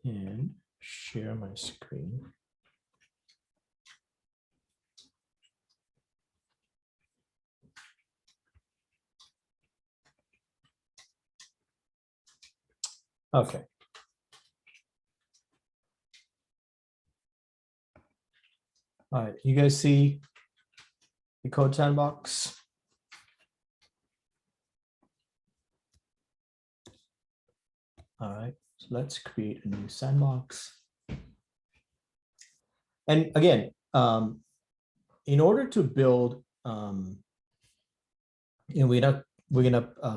and share my screen. Okay. All right, you guys see the code sandbox? All right, so let's create a new sandbox. And again, in order to build, we're gonna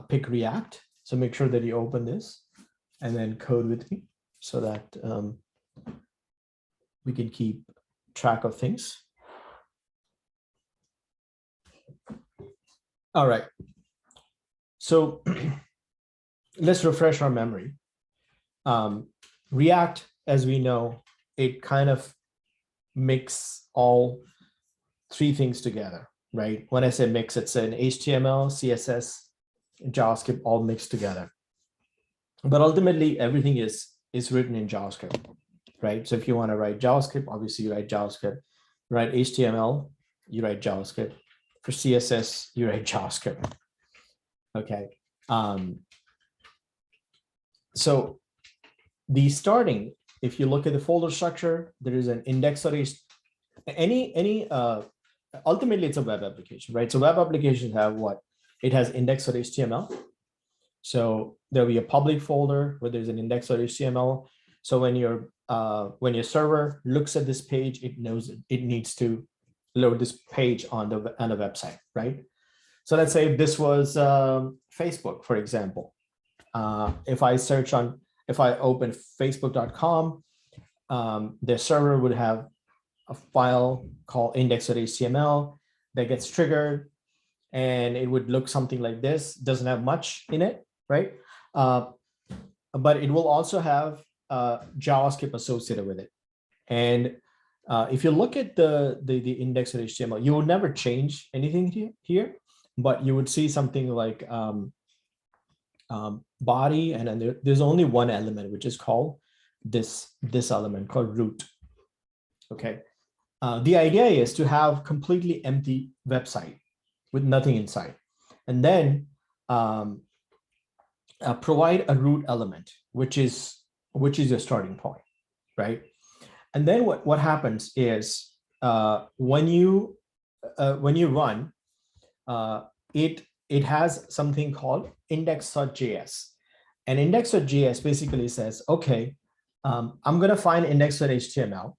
pick React. So make sure that you open this and then code with me so that we can keep track of things. All right. So let's refresh our memory. React, as we know, it kind of mix all three things together, right? When I say mix, it's an HTML, CSS, JavaScript all mixed together. But ultimately, everything is written in JavaScript, right? So if you want to write JavaScript, obviously you write JavaScript. Write HTML, you write JavaScript. For CSS, you write JavaScript. Okay. So the starting, if you look at the folder structure, there is an index.html. Ultimately, it's a web application, right? So web applications have what? It has index.html. So there'll be a public folder where there's an index.html. So when your server looks at this page, it knows it needs to load this page on the website, right? So let's say if this was Facebook, for example. If I open facebook.com, the server would have a file called index.html that gets triggered, and it would look something like this. Doesn't have much in it, right? But it will also have JavaScript associated with it. And if you look at the index.html, you will never change anything here, but you would see something like body, and then there's only one element, which is called this element called root. Okay. The idea is to have completely empty website with nothing inside, and then provide a root element, which is your starting point, right? And then what happens is when you run, it has something called index.js, and index.js basically says, okay, I'm going to find index.html,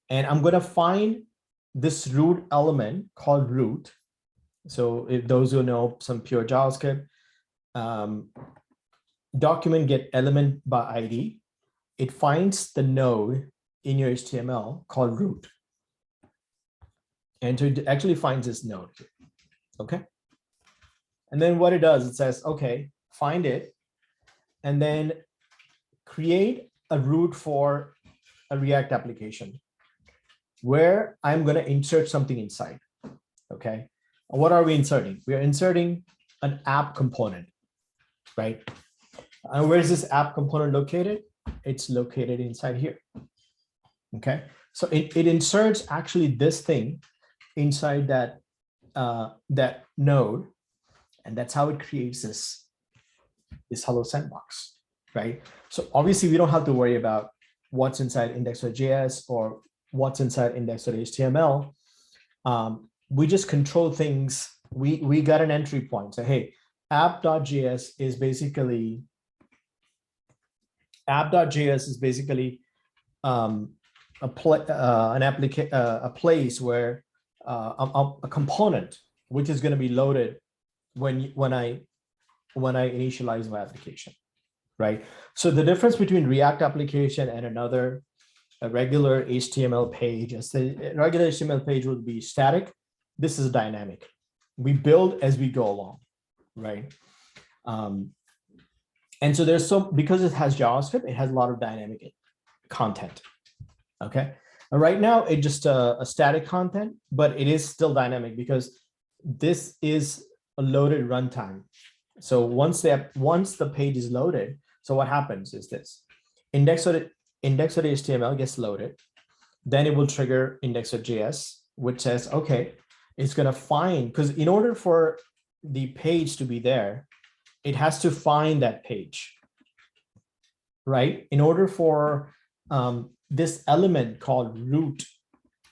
and I'm going to find this root element called root. So if those who know some pure JavaScript, document get element by ID. It finds the node in your HTML called root. And so it actually finds this node. Okay. And then what it does, it says, okay, find it, and then create a root for a React application where I'm going to insert something inside. Okay. What are we inserting? We are inserting an app component, right? And where is this app component located? It's located inside here. Okay. So it inserts actually this thing inside that node, and that's how it creates this hello sandbox, right? So obviously we don't have to worry about what's inside index.js or what's inside index.html. We just control things. We got an entry point. So hey, app.js is basically a place where a component which is going to be loaded when I initialize my application, right? So the difference between React application and a regular HTML page, as the regular HTML page would be static. This is dynamic. We build as we go along, right? And so because it has JavaScript, it has a lot of dynamic content. Okay. And right now it's just a static content, but it is still dynamic because this is a loaded runtime. So once the page is loaded, so what happens is this index.html gets loaded, then it will trigger index.js, which says, okay, it's going to find, because in order for the page to be there, it has to find that page, right? In order for this element called root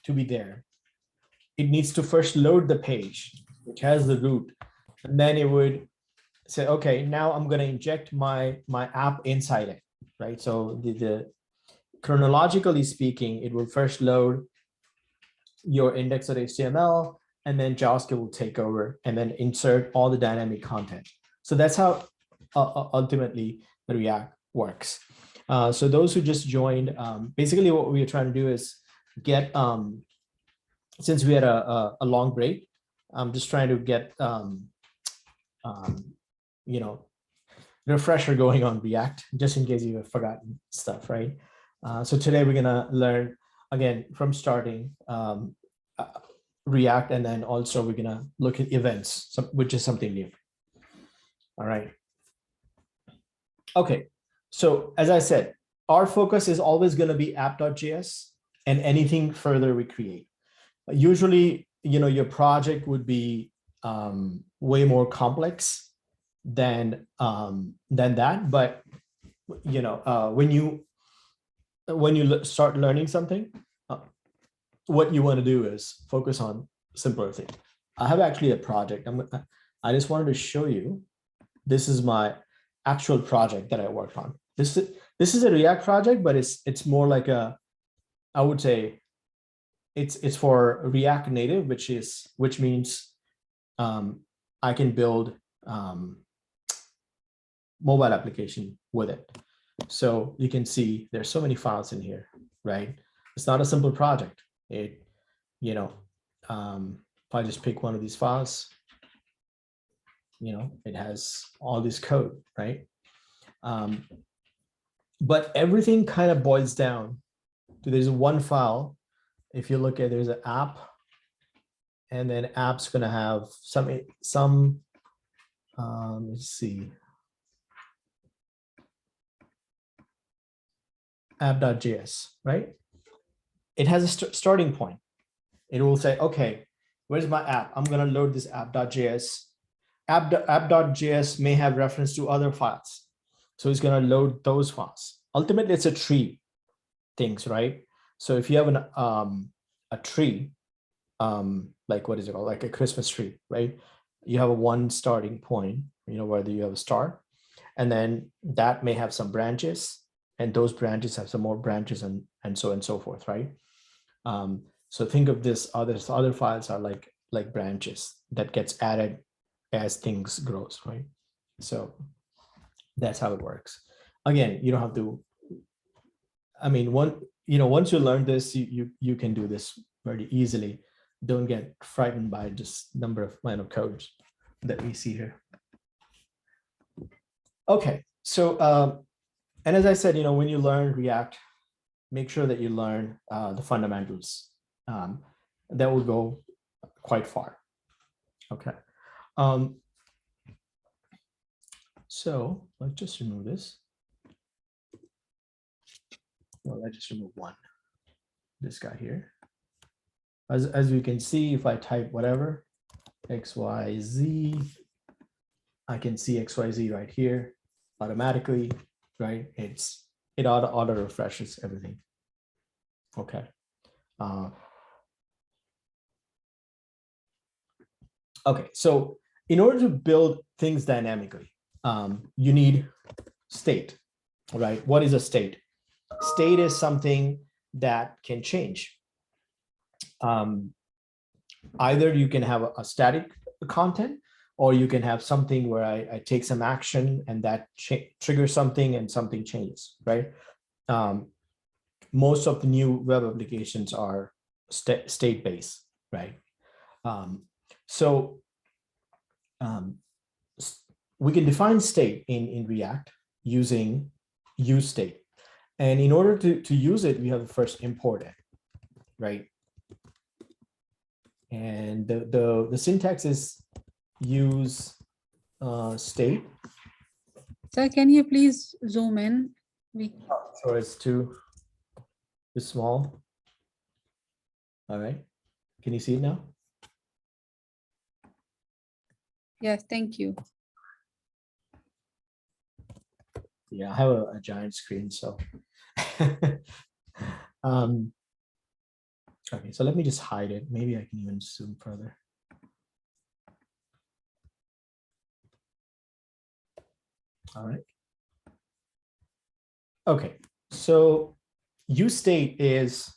to be there, it needs to first load the page, which has the root, and then it would say, okay, now I'm going to inject my app inside it, right? So the chronologically speaking, it will first load your index.html, and then JavaScript will take over and then insert all the dynamic content. So that's how ultimately the React works. So those who just joined, basically what we are trying to do is get, since we had a long break, I'm just trying to get, you know, refresher going on React, just in case you have forgotten stuff, right? So today we're gonna learn, again, from starting React, and then also we're gonna look at events, which is something new. All right. Okay, so as I said, our focus is always gonna be app.js and anything further we create. Usually, you know, your project would be way more complex than that, but you know, when you start learning something, what you want to do is focus on simpler things. I have actually a project. I just wanted to show you. This is my actual project that I worked on. This is a React project, but it's more like a, I would say, it's for React Native, which means I can build mobile application with it. So you can see there's so many files in here, right? It's not a simple project. It, you know, if I just pick one of these files, you know, it has all this code, right? But everything kind of boils down to, there's one file. If you look at, there's an app, and then app's gonna have some let's see, app.js, right? It has a starting point. It will say, okay, where's my app? I'm gonna load this app.js. App.js may have reference to other files, so it's gonna load those files. Ultimately, it's a tree things, right? So if you have a tree, like what is it called, like a Christmas tree, right? You have a one starting point, you know, whether you have a star, and then that may have some branches, and those branches have some more branches, and so on and so forth, right? So think of this, other files are like branches that gets added as things grows, right? So that's how it works. Again, you don't have to, I mean, once you learn this, you can do this very easily. Don't get frightened by just number of line of codes that we see here. Okay, so and as I said, you know, when you learn React, make sure that you learn the fundamentals. That will go quite far. Okay. So let's just remove this. Well, let's just remove one. This guy here. As you can see, if I type whatever, XYZ, I can see XYZ right here automatically, right? It auto refreshes everything. Okay. Okay, so in order to build things dynamically, you need state, right? What is a state? State is something that can change. Either you can have a static content, or you can have something where I take some action and that triggers something and something changes, right? Most of the new web applications are state-based, right? So we can define state in React using useState. And in order to use it, we have to first import it, right? And the syntax is use state. Sir, can you please zoom in? So it's to Too small. All right. Can you see it now? Yes, thank you. Yeah, I have a giant screen, so. Okay, so let me just hide it. Maybe I can even zoom further. All right. Okay, so use state is,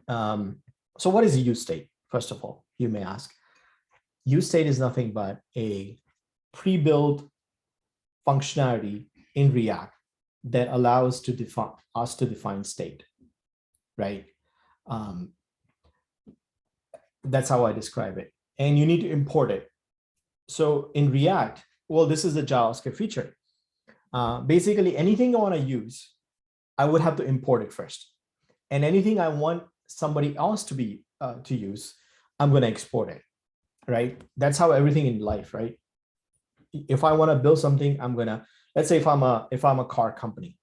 so what is a use state? First of all, you may ask. Use state is nothing but a pre-built functionality in React that allows us to define state, right? That's how I describe it. And you need to import it. So in React, well, this is a JavaScript feature. Basically, anything I want to use, I would have to import it first. And anything I want somebody else to use, I'm going to export it, right? That's how everything in life, right? If I want to build something, I'm gonna, let's say if I'm a car company,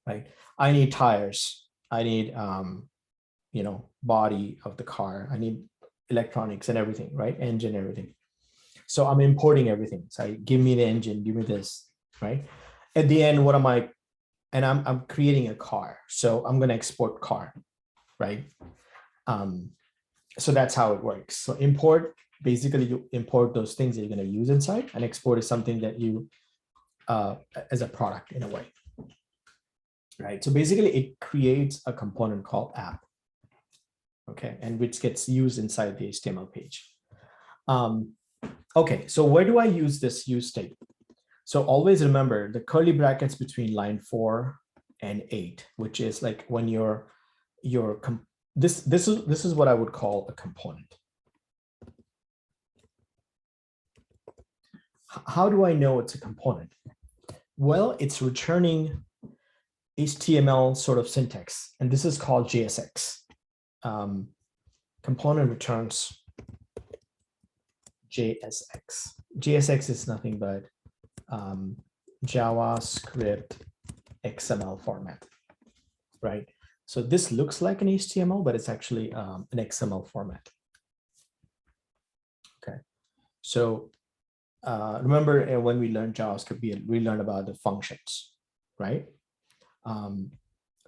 right? I need tires, I need body of the car, I need electronics and everything, right? Engine, everything. So I'm importing everything. So give me the engine, give me this, right? At the end, what am I? And I'm creating a car, so I'm gonna export car, right? So that's how it works. So import, basically you import those things that you're going to use inside, and export is something that you as a product in a way, right? So basically it creates a component called app, okay, and which gets used inside the HTML page. Okay, so where do I use this use state? So always remember the curly brackets between line 4 and 8, which is like when this is what I would call a component. How do I know it's a component? Well, it's returning HTML sort of syntax, and this is called JSX. Component returns JSX. JSX is nothing but JavaScript XML format, right? So this looks like an HTML, but it's actually an XML format. Okay, so remember when we learned JavaScript, we learned about the functions, right?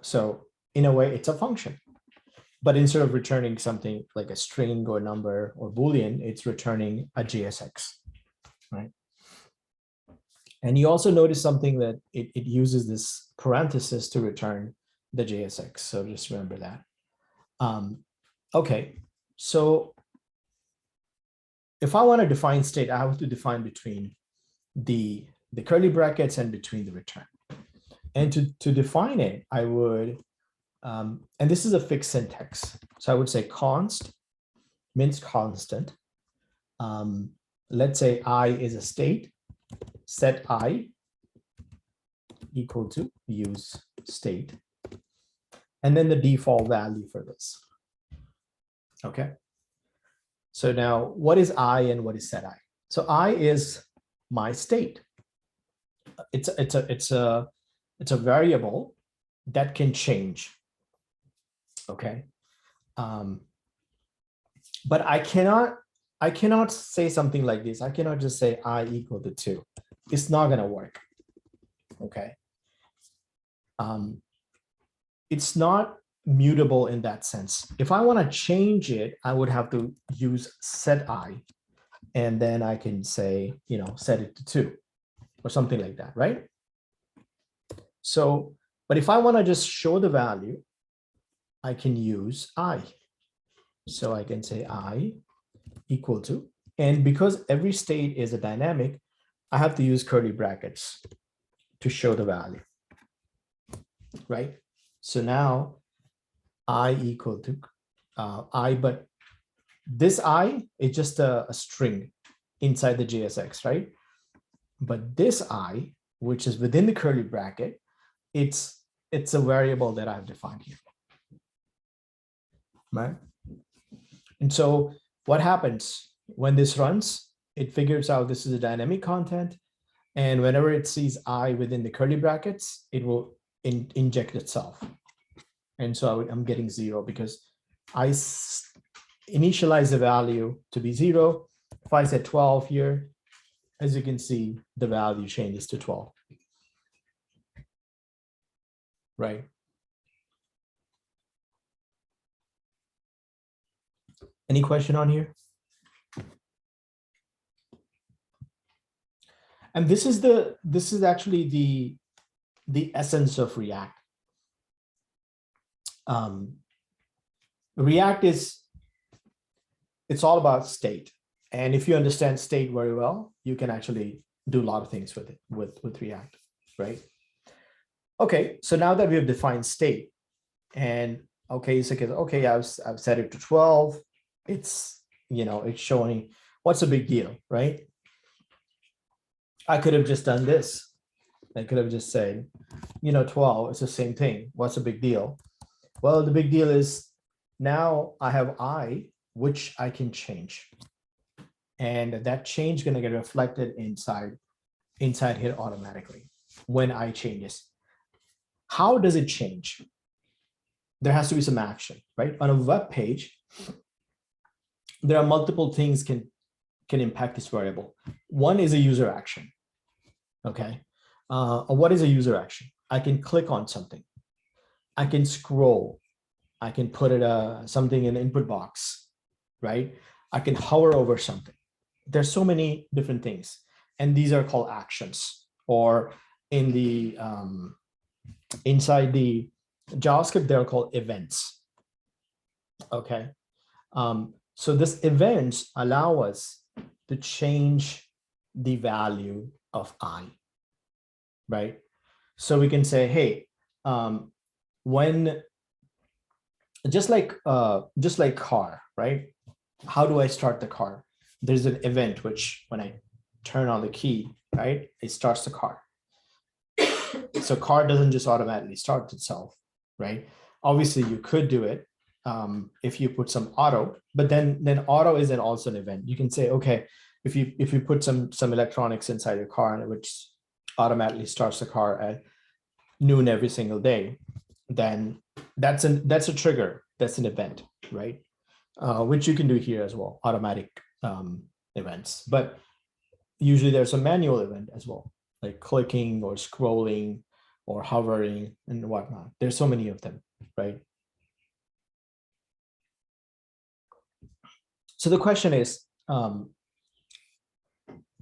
So in a way, it's a function, but instead of returning something like a string or number or Boolean, it's returning a JSX, right? And you also notice something that it uses this parenthesis to return the JSX. So just remember that. Okay, so if I want to define state, I have to define between the curly brackets and between the return. And to define it, I would, and this is a fixed syntax. So I would say const means constant. Let's say I is a state, set I equal to use state, and then the default value for this. Okay. So now what is I and what is set I? So I is my state. It's a variable that can change. Okay. But I cannot say something like this. I cannot just say I equal to 2. It's not going to work. Okay. It's not mutable in that sense. If I want to change it, I would have to use set I, and then I can say, set it to 2 or something like that, right? So, but if I want to just show the value, I can use I. So I can say I equal to, and because every state is a dynamic, I have to use curly brackets to show the value, right? So now I equal to I, but this I is just a string inside the JSX, right? But this I, which is within the curly bracket, it's a variable that I've defined here, right? And so what happens when this runs? It figures out this is a dynamic content, and whenever it sees I within the curly brackets, it will inject itself. And so I'm getting 0 because I initialize the value to be 0. If I said 12 here, as you can see, the value changes to 12. Right. Any question on here? And this is actually the essence of React. React it's all about state. And if you understand state very well, you can actually do a lot of things with it, with React, right? Okay, so now that we have defined state, and okay, so okay, I've set it to 12. It's, it's showing what's the big deal, right? I could have just done this. I could have just said, 12, it's the same thing. What's the big deal? Well, the big deal is now I have I, which I can change. And that change is going to get reflected inside here automatically when I changes. How does it change? There has to be some action, right? On a web page, there are multiple things can impact this variable. One is a user action. Okay. What is a user action? I can click on something. I can scroll. I can put it something in the input box, right? I can hover over something. There's so many different things, and these are called actions. Or in the inside the JavaScript, they're called events. Okay, so this events allow us to change the value of I, right? So we can say, hey, when just like car, right? How do I start the car? There's an event which when I turn on the key, right, it starts the car. So car doesn't just automatically start itself, right? Obviously you could do it if you put some auto, but then auto isn't also an event. You can say, okay, if you put some electronics inside your car and which automatically starts the car at noon every single day, then that's a trigger, that's an event, right? Which you can do here as well, automatic events. But usually there's a manual event as well, like clicking or scrolling or hovering and whatnot. There's so many of them, right? So the question is,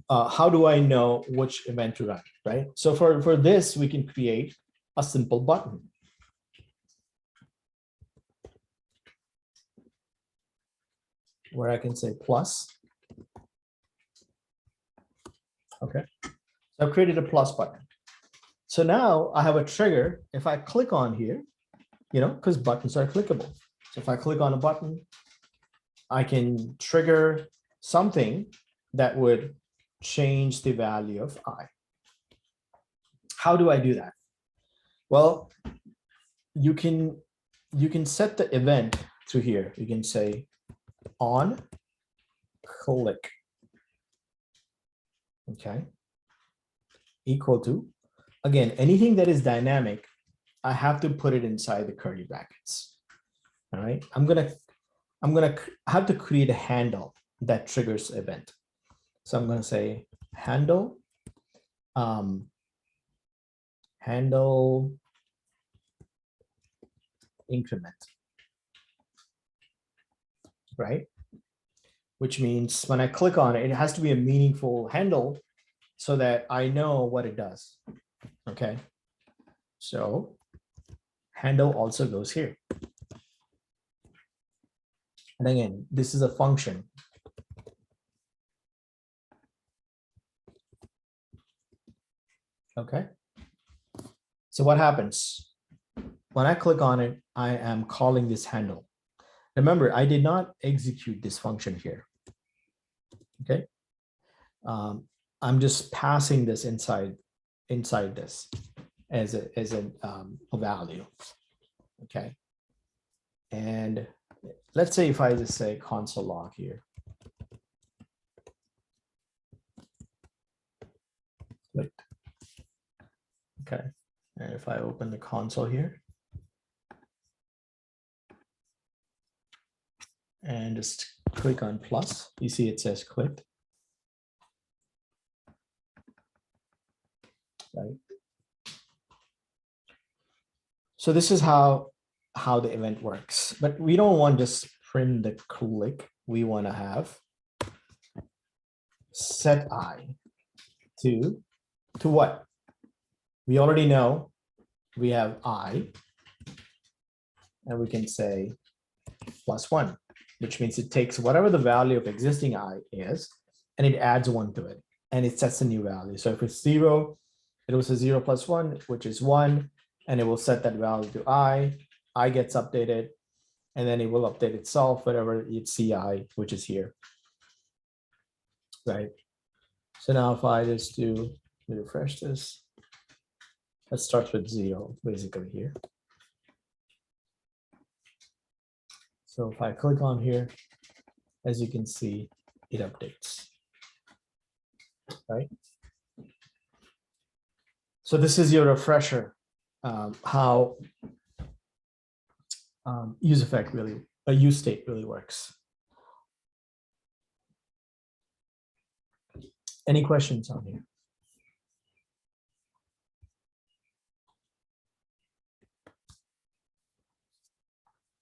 how do I know which event to run, right? So for this, we can create a simple button. Where I can say plus. Okay, so I've created a plus button. So now I have a trigger. If I click on here, because buttons are clickable. So if I click on a button, I can trigger something that would change the value of I. How do I do that? Well, you can set the event through here. You can say on click, okay, equal to, again, anything that is dynamic, I have to put it inside the curly brackets. All right, I'm gonna have to create a handle that triggers event. So I'm gonna say handle handle increment, right? Which means when I click on it, it has to be a meaningful handle so that I know what it does. Okay, so handle also goes here. And again, this is a function. Okay, so what happens when I click on it? I am calling this handle. Remember, I did not execute this function here. Okay, I'm just passing this inside this as a value. Okay, and let's say if I just say console log here. Clicked. Okay, and if I open the console here, and just click on plus. You see it says clicked. Right. So this is how the event works, but we don't want just print the click. We want to have set I to what? We already know we have I, and we can say +1, which means it takes whatever the value of existing I is, and it adds 1 to it, and it sets a new value. So if it's 0, it will say 0 + 1, which is 1, and it will set that value to I gets updated, and then it will update itself, whatever it's CI, which is here. Right. So now if I just do refresh this, let's start with 0 basically here. So if I click on here, as you can see, it updates. Right. So this is your refresher, how use effect really, a use state really works. Any questions on here?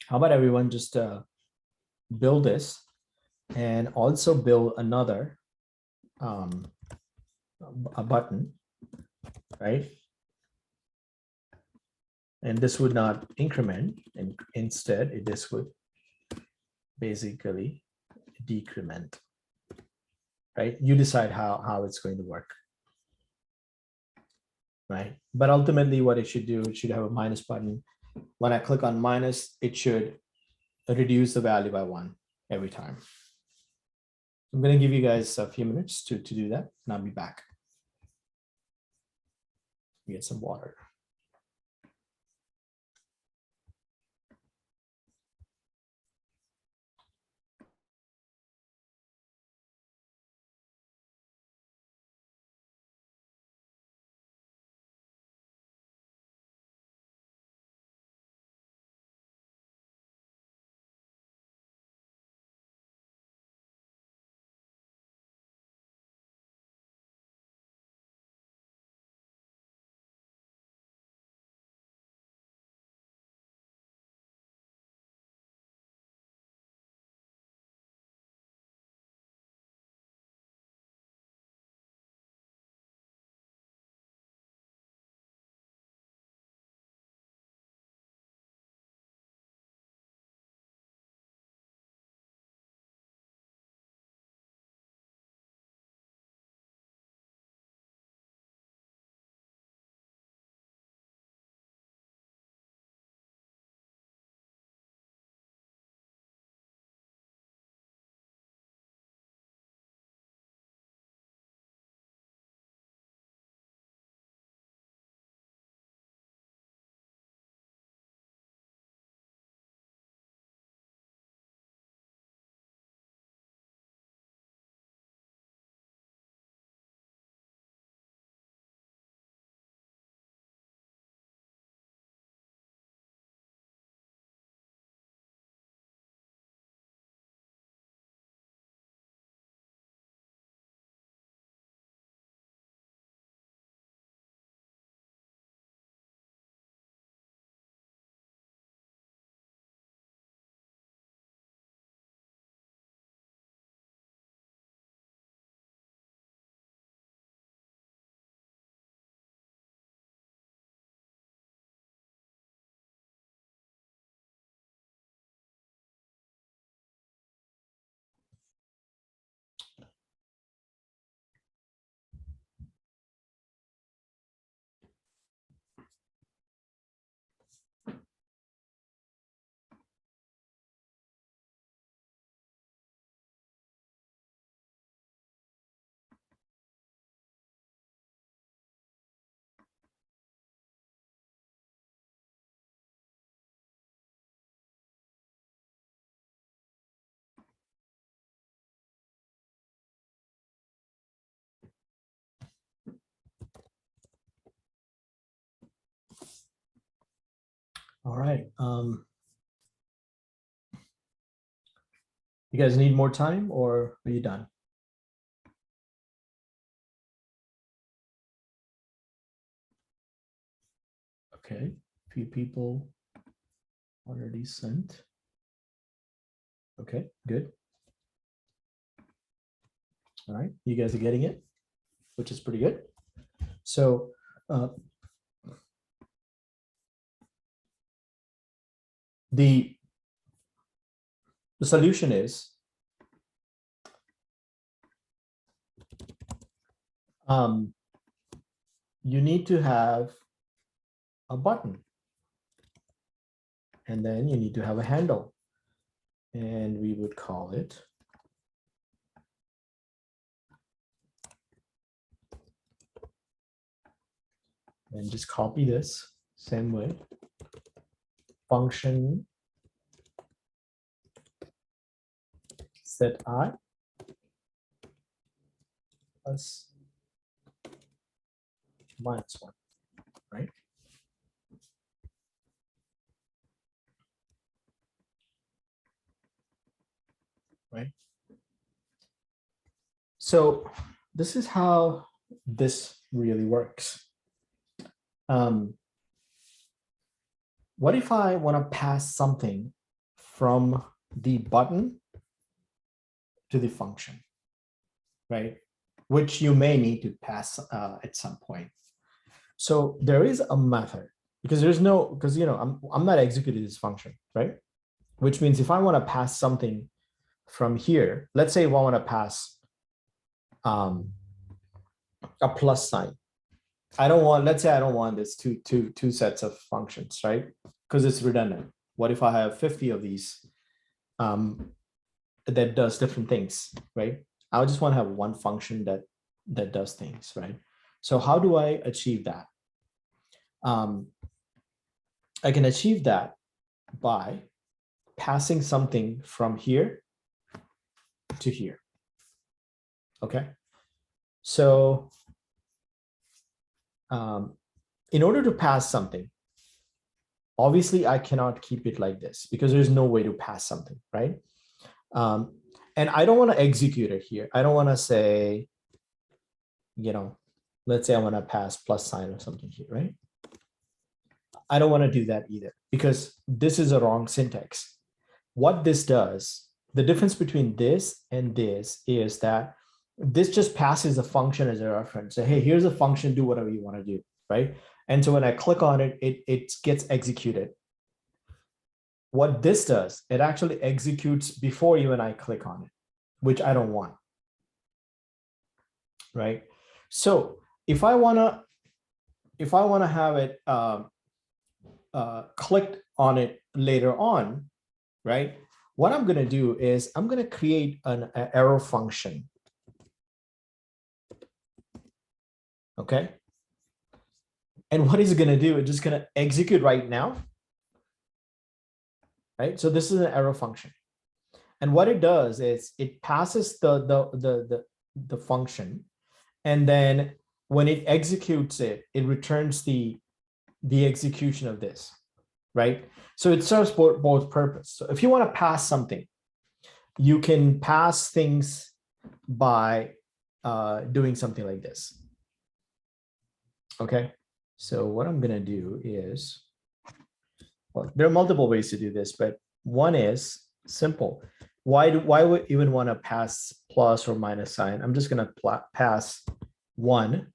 How about everyone just build this and also build another a button, right? And this would not increment, and instead this would basically decrement, right? You decide how it's going to work, right? But ultimately what it should do, it should have a minus button. When I click on minus, it should reduce the value by 1 every time. I'm going to give you guys a few minutes to do that, and I'll be back. Get some water. All right. You guys need more time or are you done? Okay, few people already sent. Okay, good. All right, you guys are getting it, which is pretty good. So the solution is you need to have a button, and then you need to have a handle, and we would call it and just copy this same way. Function set I plus -1, right? Right. So this is how this really works. What if I want to pass something from the button to the function, right? Which you may need to pass at some point. So there is a method because there's no, because I'm not executing this function, right? Which means if I want to pass something from here, let's say if I want to pass a plus sign. I don't want, let's say I don't want this two sets of functions, right? Because it's redundant. What if I have 50 of these that does different things, right? I just want to have one function that does things, right? So how do I achieve that? I can achieve that by passing something from here to here. Okay. So in order to pass something, obviously I cannot keep it like this because there's no way to pass something, right? And I don't want to execute it here. I don't want to say, let's say I want to pass plus sign or something here, right? I don't want to do that either because this is a wrong syntax. What this does, the difference between this and this is that this just passes a function as a reference. So, hey, here's a function, do whatever you want to do, right? And so when I click on it, it gets executed. What this does, it actually executes before you and I click on it, which I don't want, right? So if I want to have it clicked on it later on, right? What I'm going to do is I'm going to create an arrow function. Okay. And what is it going to do? It's just going to execute right now. Right. So this is an arrow function. And what it does is it passes the function. And then when it executes it, it returns the execution of this. Right. So it serves both purpose. So if you want to pass something, you can pass things by doing something like this. Okay. So what I'm going to do is, well, there are multiple ways to do this, but one is simple. Why would even want to pass plus or minus sign? I'm just going to pass 1.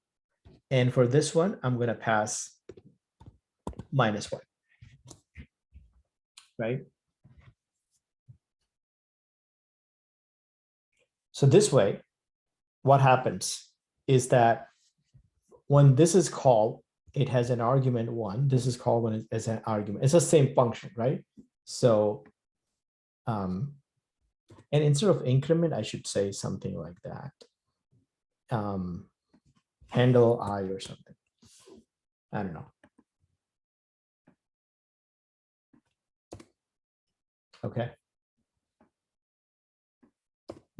And for this one, I'm going to pass -1. Right? So this way, what happens is that when this is called, it has an argument 1. This is called when it is an argument. It's the same function, right? So, and instead of increment, I should say something like that. Handle I or something. I don't know. Okay.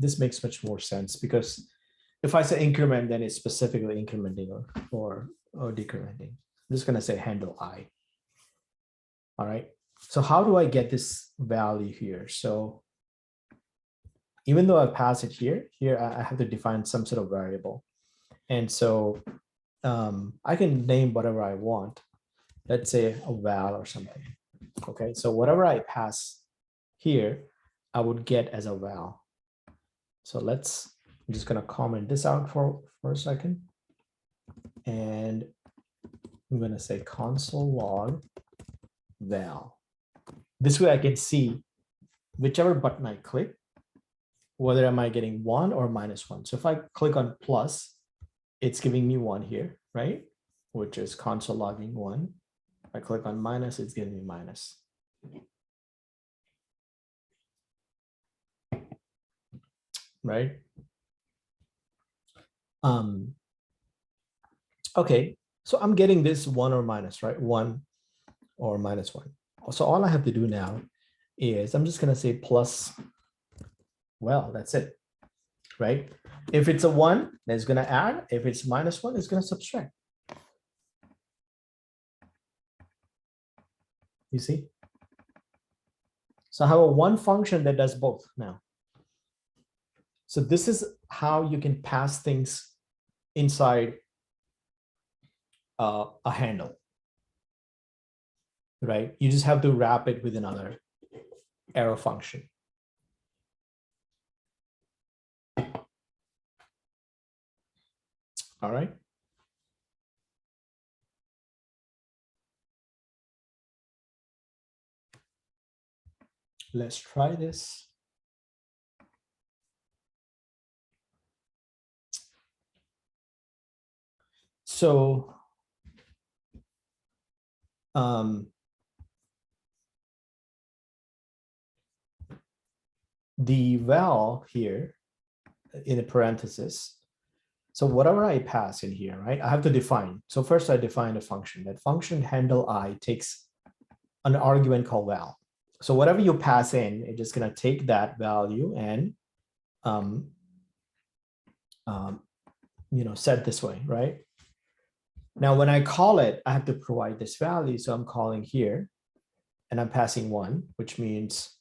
This makes much more sense because if I say increment, then it's specifically incrementing or decrementing. I'm just going to say handle I. All right. So how do I get this value here? So even though I pass it here, I have to define some sort of variable. And so I can name whatever I want. Let's say a val or something. Okay, so whatever I pass here, I would get as a val. So I'm just gonna comment this out for a second. And I'm gonna say console log val. This way I can see whichever button I click, whether am I getting 1 or -1. So if I click on plus, it's giving me 1 here, right? Which is console logging 1. If I click on minus, it's giving me minus. Right? Okay, so I'm getting this 1 or minus, right? 1 or -1. So all I have to do now is I'm just gonna say plus, well, that's it, right? If it's a 1, that's gonna add. If it's -1, it's gonna subtract. You see? So I have a one function that does both now. So this is how you can pass things inside a handle, right? You just have to wrap it with another arrow function. All right. Let's try this. So the val here in a parenthesis. So whatever I pass in here, right, I have to define. So first I define a function. That function handle I takes an argument called val. So whatever you pass in, it's just going to take that value and set this way, right? Now, when I call it, I have to provide this value. So I'm calling here and I'm passing 1, which means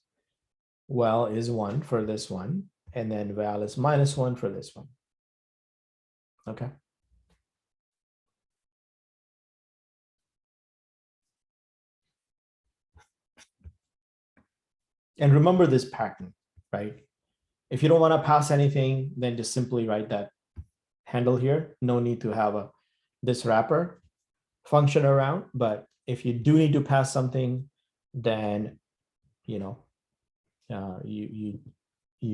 val is 1 for this one. And then val is -1 for this one. Okay. And remember this pattern, right? If you don't want to pass anything, then just simply write that handle here. No need to have this wrapper function around. But if you do need to pass something, then you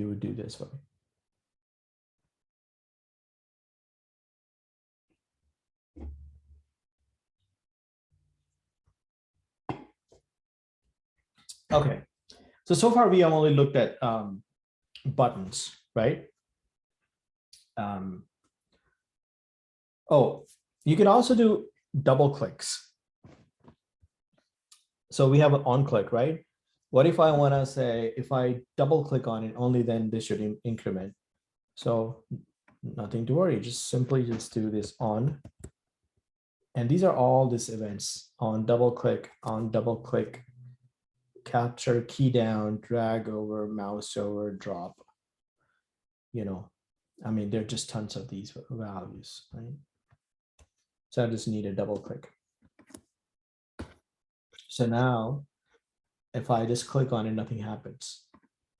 would do this way. Okay, so far we have only looked at buttons, right? Oh, you can also do double clicks. So we have an on click, right? What if I want to say, if I double click on it, only then this should increment. So nothing to worry, just simply just do this on. And these are all these events on double click, capture, key down, drag over, mouse over, drop. I mean, there are just tons of these values, right? So I just need a double click. So now, if I just click on it, nothing happens.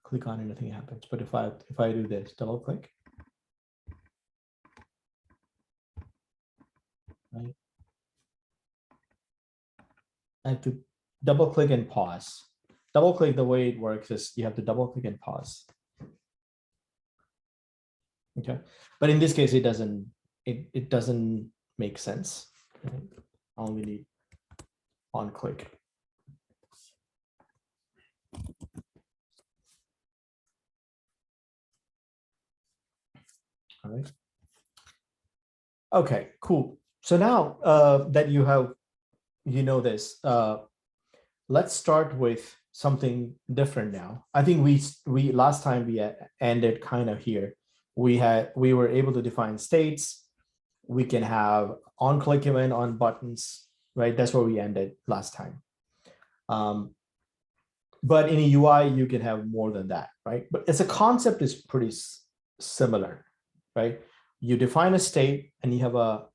Click on it, nothing happens. But if I do this, double click, right? I have to double click and pause. Double click, the way it works is you have to double click and pause. Okay, but in this case, it doesn't make sense. Right? I only need on click. All right. Okay, cool. So now that this, let's start with something different now. I think we last time we ended kind of here. We were able to define states. We can have on click event on buttons, right? That's where we ended last time. But in a UI, you can have more than that, right? But as a concept is pretty similar, right? You define a state and you have a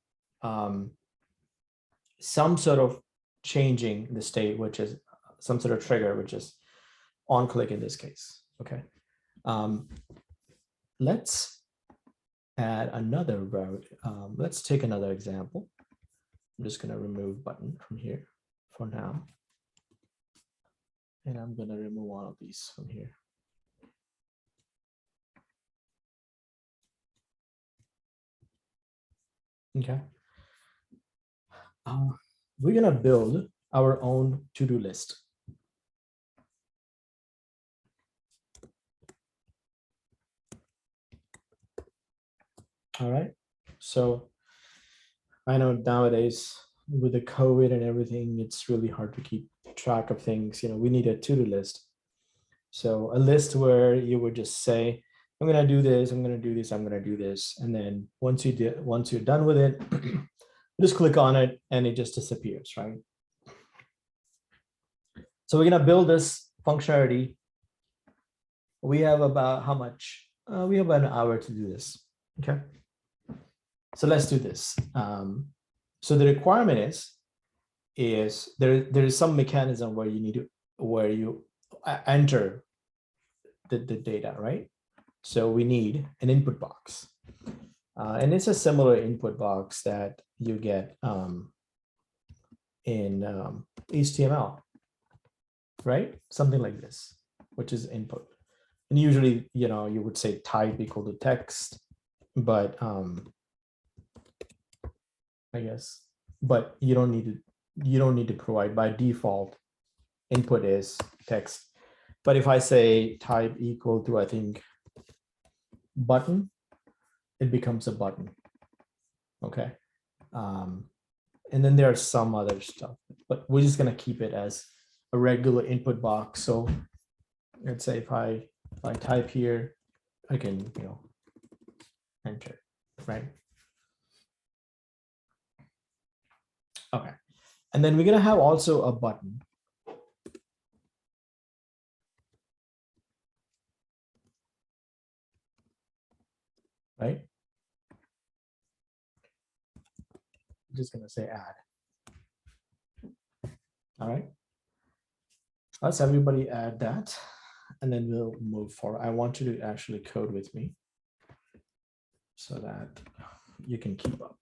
some sort of changing the state, which is some sort of trigger, which is on click in this case. Okay. Let's add another route. Let's take another example. I'm just going to remove button from here for now. And I'm going to remove one of these from here. Okay. We're going to build our own to-do list. All right. So I know nowadays with the COVID and everything, it's really hard to keep track of things. You know, we need a to-do list. So a list where you would just say, I'm going to do this, I'm going to do this, I'm going to do this. And then once you're done with it, just click on it and it just disappears, right? So we're going to build this functionality. We have about how much? We have about an hour to do this. Okay. So let's do this. So the requirement is there is some mechanism where you need to, where you enter the data, right? So we need an input box. And it's a similar input box that you get in HTML, right? Something like this, which is input. And usually, you know, you would say type equal to text, but I guess, but you don't need to provide by default. Input is text. But if I say type equal to, I think, button, it becomes a button. Okay. And then there's some other stuff, but we're just going to keep it as a regular input box. So let's say if I type here, I can, you know, enter, right? Okay. And then we're going to have also a button. Right? I'm just going to say add. All right. Let's everybody add that. And then we'll move forward. I want you to actually code with me so that you can keep up.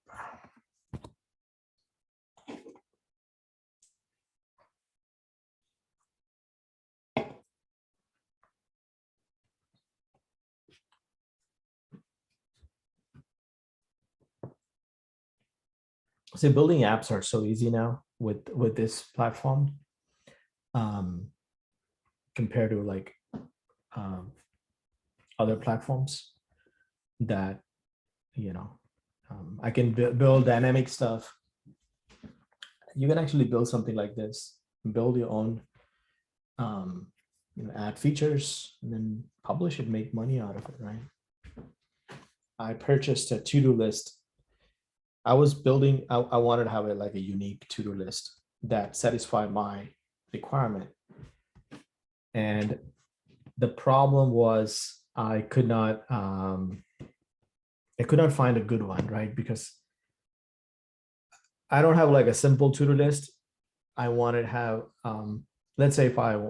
So building apps are so easy now with this platform compared to like other platforms that, you know, I can build dynamic stuff. You can actually build something like this, build your own, you know, add features and then publish it, make money out of it, right? I purchased a to-do list. I was building, I wanted to have like a unique to-do list that satisfied my requirement. And the problem was I could not find a good one, right? Because I don't have like a simple to-do list. I wanted to have, let's say if I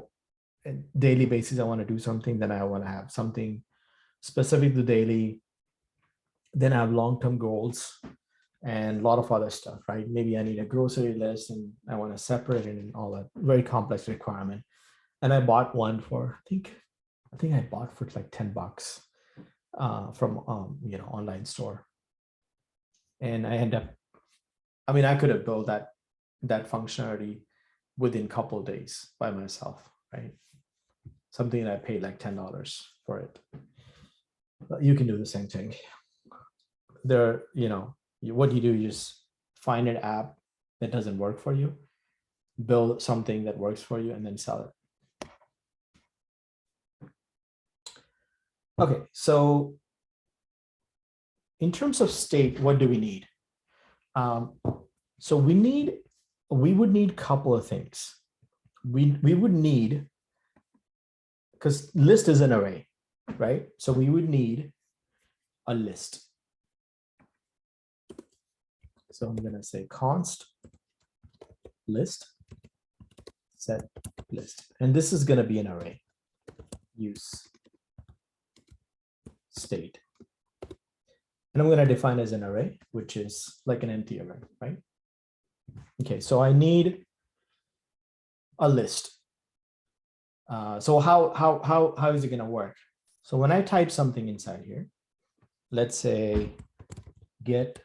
daily basis, I want to do something, then I want to have something specific to daily. Then I have long-term goals and a lot of other stuff, right? Maybe I need a grocery list and I want to separate it and all that very complex requirement. And I bought one for, I think I bought for like $10 from you know, online store. And I end up, I mean, I could have built that functionality within a couple of days by myself, right? Something that I paid like $10 for it. But you can do the same thing. There, you know, what you do, you just find an app that doesn't work for you, build something that works for you, and then sell it. Okay, so in terms of state, what do we need? So we would need a couple of things. We would need because list is an array, right? So we would need a list. So I'm going to say const list set list, and this is going to be an array use state, and I'm going to define as an array, which is like an empty array, right? Okay, so I need a list. So how is it going to work? So when I type something inside here, let's say get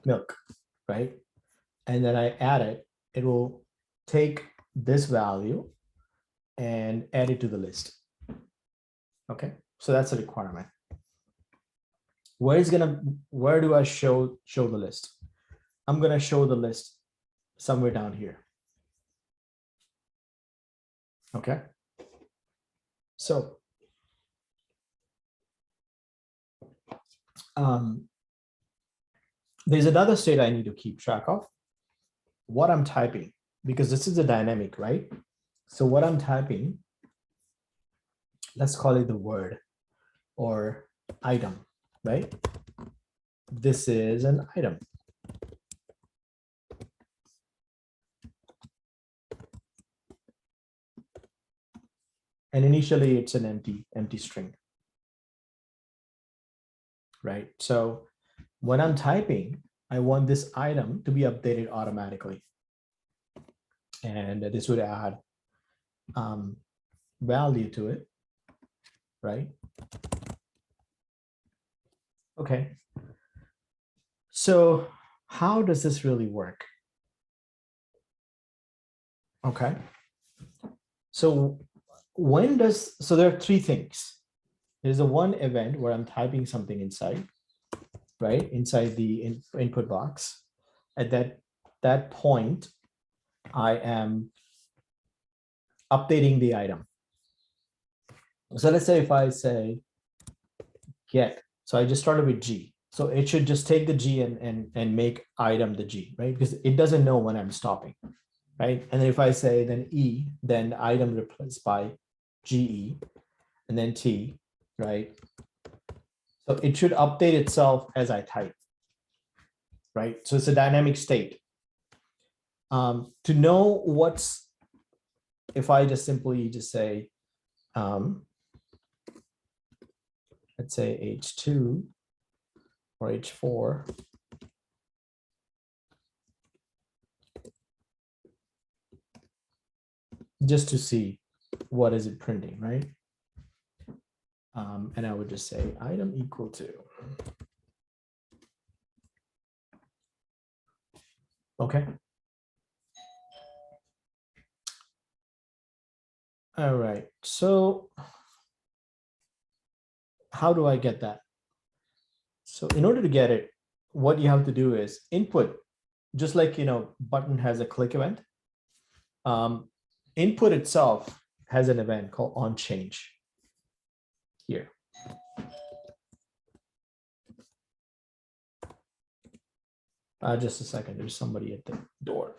milk, right? And then I add it, it will take this value and add it to the list. Okay, so that's a requirement. Where do I show the list? I'm gonna show the list somewhere down here. Okay, so there's another state I need to keep track of, what I'm typing, because this is a dynamic, right? So what I'm typing, let's call it the word or item, right? This is an item. And initially it's an empty string, right? So when I'm typing, I want this item to be updated automatically. And this would add value to it, right? Okay. So how does this really work? Okay. So so there are three things. There's a one event where I'm typing something inside, right? Inside the input box. At that point, I am updating the item. So let's say if I say get, so I just started with G. So it should just take the G and make item the G, right? Because it doesn't know when I'm stopping, right? And then if I say then E, then the item replaced by GE and then T, right? So it should update itself as I type, right? So it's a dynamic state. To know what's, if I just simply just say, let's say H2 or H4, just to see what is it printing, right? And I would just say item equal to. Okay. All right, so how do I get that? So in order to get it, what you have to do is input, just like, button has a click event. Input itself has an event called onChange here. Just a second, there's somebody at the door.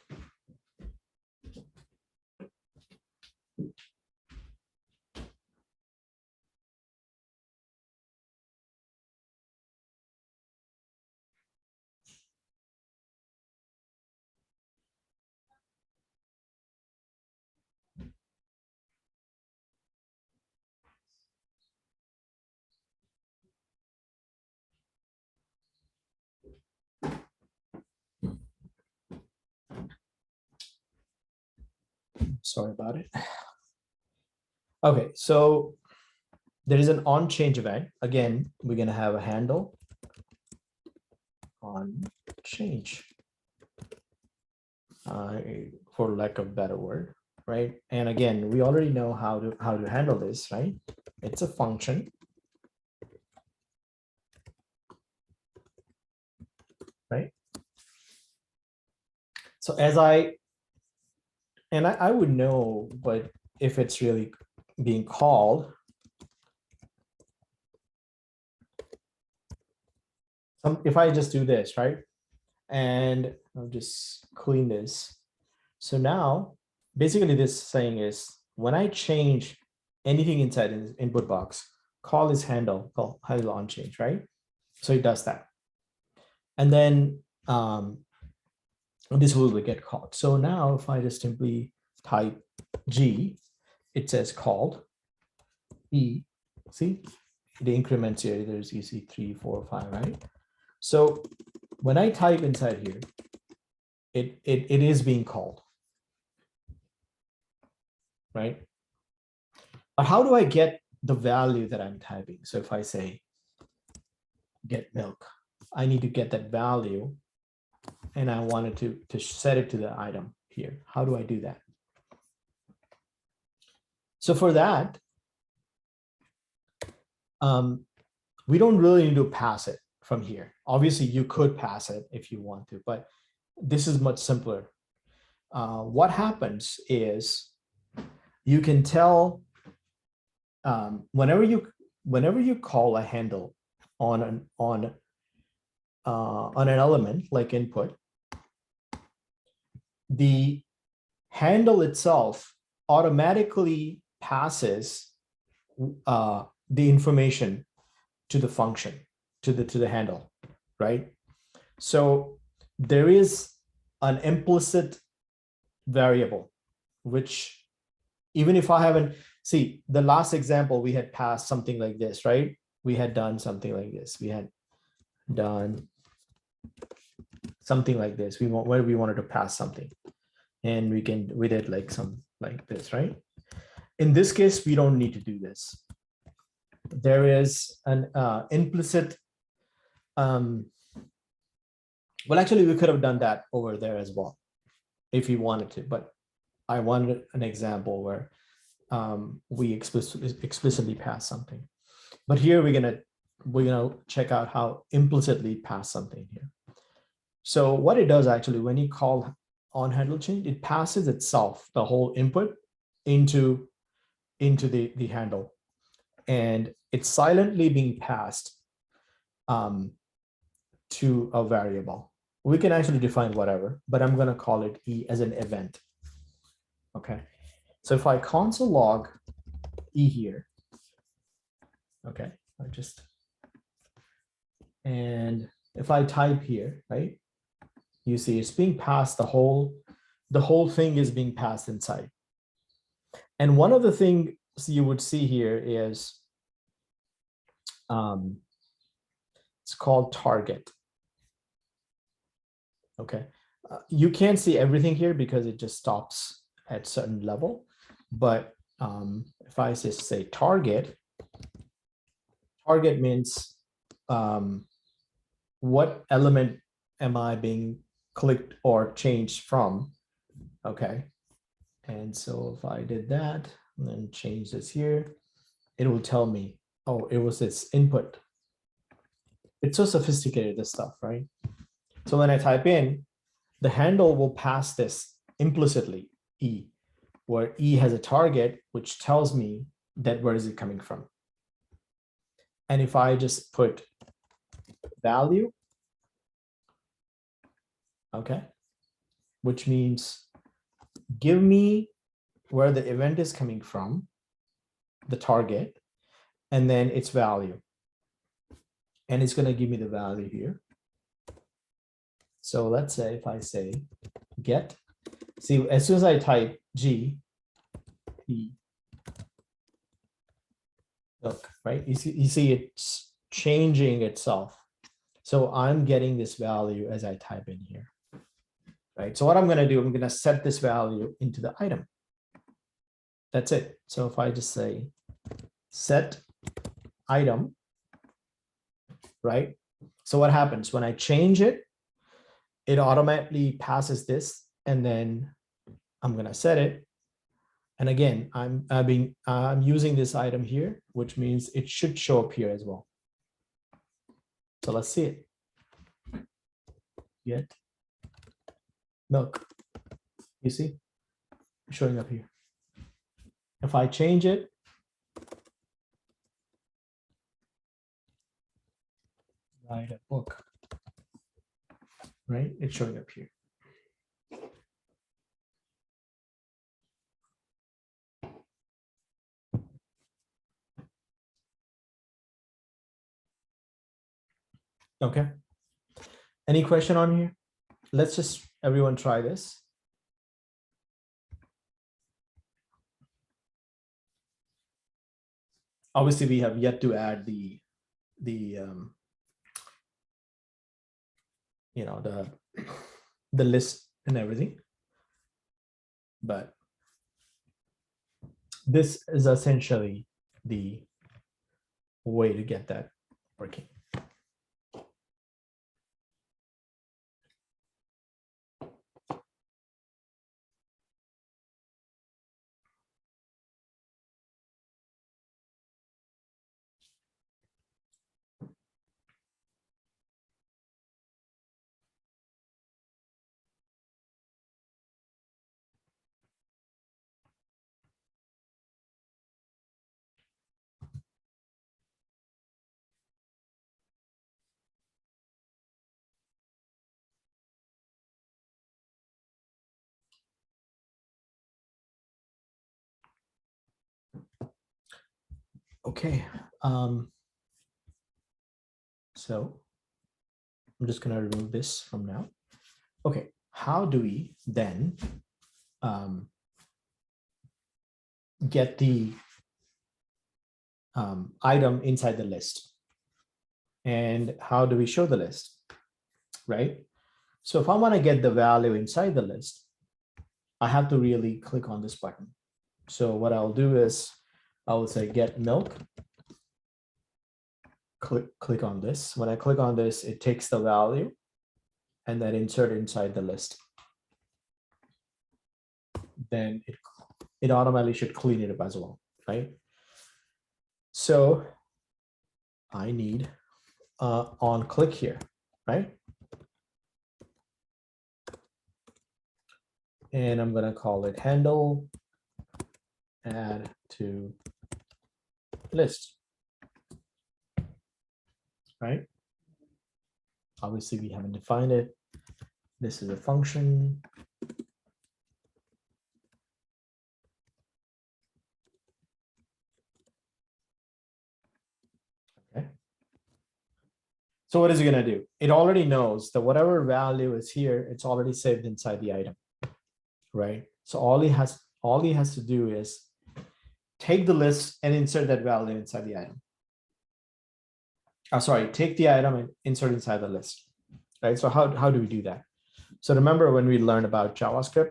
Sorry about it. Okay, so there is an onChange event. Again, we're going to have a handle on change, for lack of a better word, right? And again, we already know how to handle this, right? It's a function, right? So as I would know, but if it's really being called, if I just do this, right? And I'll just clean this. So now, basically this saying is when I change anything inside in input box, call this handle on change, right? So it does that. And then this will get called. So now if I just simply type G, it says called E. See, the increments here, there's you see 3, 4, 5, right? So when I type inside here, it is being called, right? But how do I get the value that I'm typing? So if I say get milk, I need to get that value, and I wanted to set it to the item here. How do I do that? So for that, we don't really need to pass it from here. Obviously, you could pass it if you want to, but this is much simpler. What happens is you can tell whenever you call a handle on an element like input, the handle itself automatically passes the information to the function, to the handle, right? So there is an implicit variable, which even if I haven't, see, the last example, we had passed something like this, right? We had done something like this. We had done something like this. Where we wanted to pass something, and we did like some like this, right? In this case, we don't need to do this. There is an implicit, well, actually, we could have done that over there as well if we wanted to, but I wanted an example where we explicitly pass something. But here we're gonna check out how implicitly pass something here. So what it does actually, when you call on handle change, it passes itself, the whole input, into the handle, and it's silently being passed to a variable. We can actually define whatever, but I'm going to call it E as an event. Okay, so if I console log E here, okay, and if I type here, right, you see it's being passed, the whole thing is being passed inside. And one of the things you would see here is it's called target. Okay, you can't see everything here because it just stops at certain level. But if I just say target means what element am I being clicked or changed from? Okay, and so if I did that and then change this here, it will tell me, oh, it was its input. It's so sophisticated, this stuff, right? So when I type in, the handle will pass this implicitly, E, where E has a target, which tells me that where is it coming from. And if I just put value, okay, which means give me where the event is coming from, the target, and then its value. And it's going to give me the value here. So let's say if I say get, see, as soon as I type G, E, look, right? You see it's changing itself. So I'm getting this value as I type in here, right? So what I'm going to do, I'm going to set this value into the item. That's it. So if I just say set item, right? So what happens when I change it, it automatically passes this, and then I'm going to set it. And again, I'm using this item here, which means it should show up here as well. So let's see it. Get milk. You see, showing up here. If I change it, write a book, right? It's showing up here. Okay. Any question on here? Let's just everyone try this. Obviously, we have yet to add the you know, the list and everything, but this is essentially the way to get that working. Okay, so I'm just going to remove this from now. Okay, how do we then get the item inside the list? And how do we show the list, right? So if I want to get the value inside the list, I have to really click on this button. So what I'll do is I will say get milk. Click on this. When I click on this, it takes the value and then insert it inside the list. Then it automatically should clean it up as well, right? So I need on click here, right? And I'm going to call it handle add to list, right? Obviously, we haven't defined it. This is a function. Okay. So what is it going to do? It already knows that whatever value is here, it's already saved inside the item, right? So all he has to do is take the list and insert that value inside the item. Oh, sorry, take the item and insert inside the list, right? So how do we do that? So remember when we learned about JavaScript,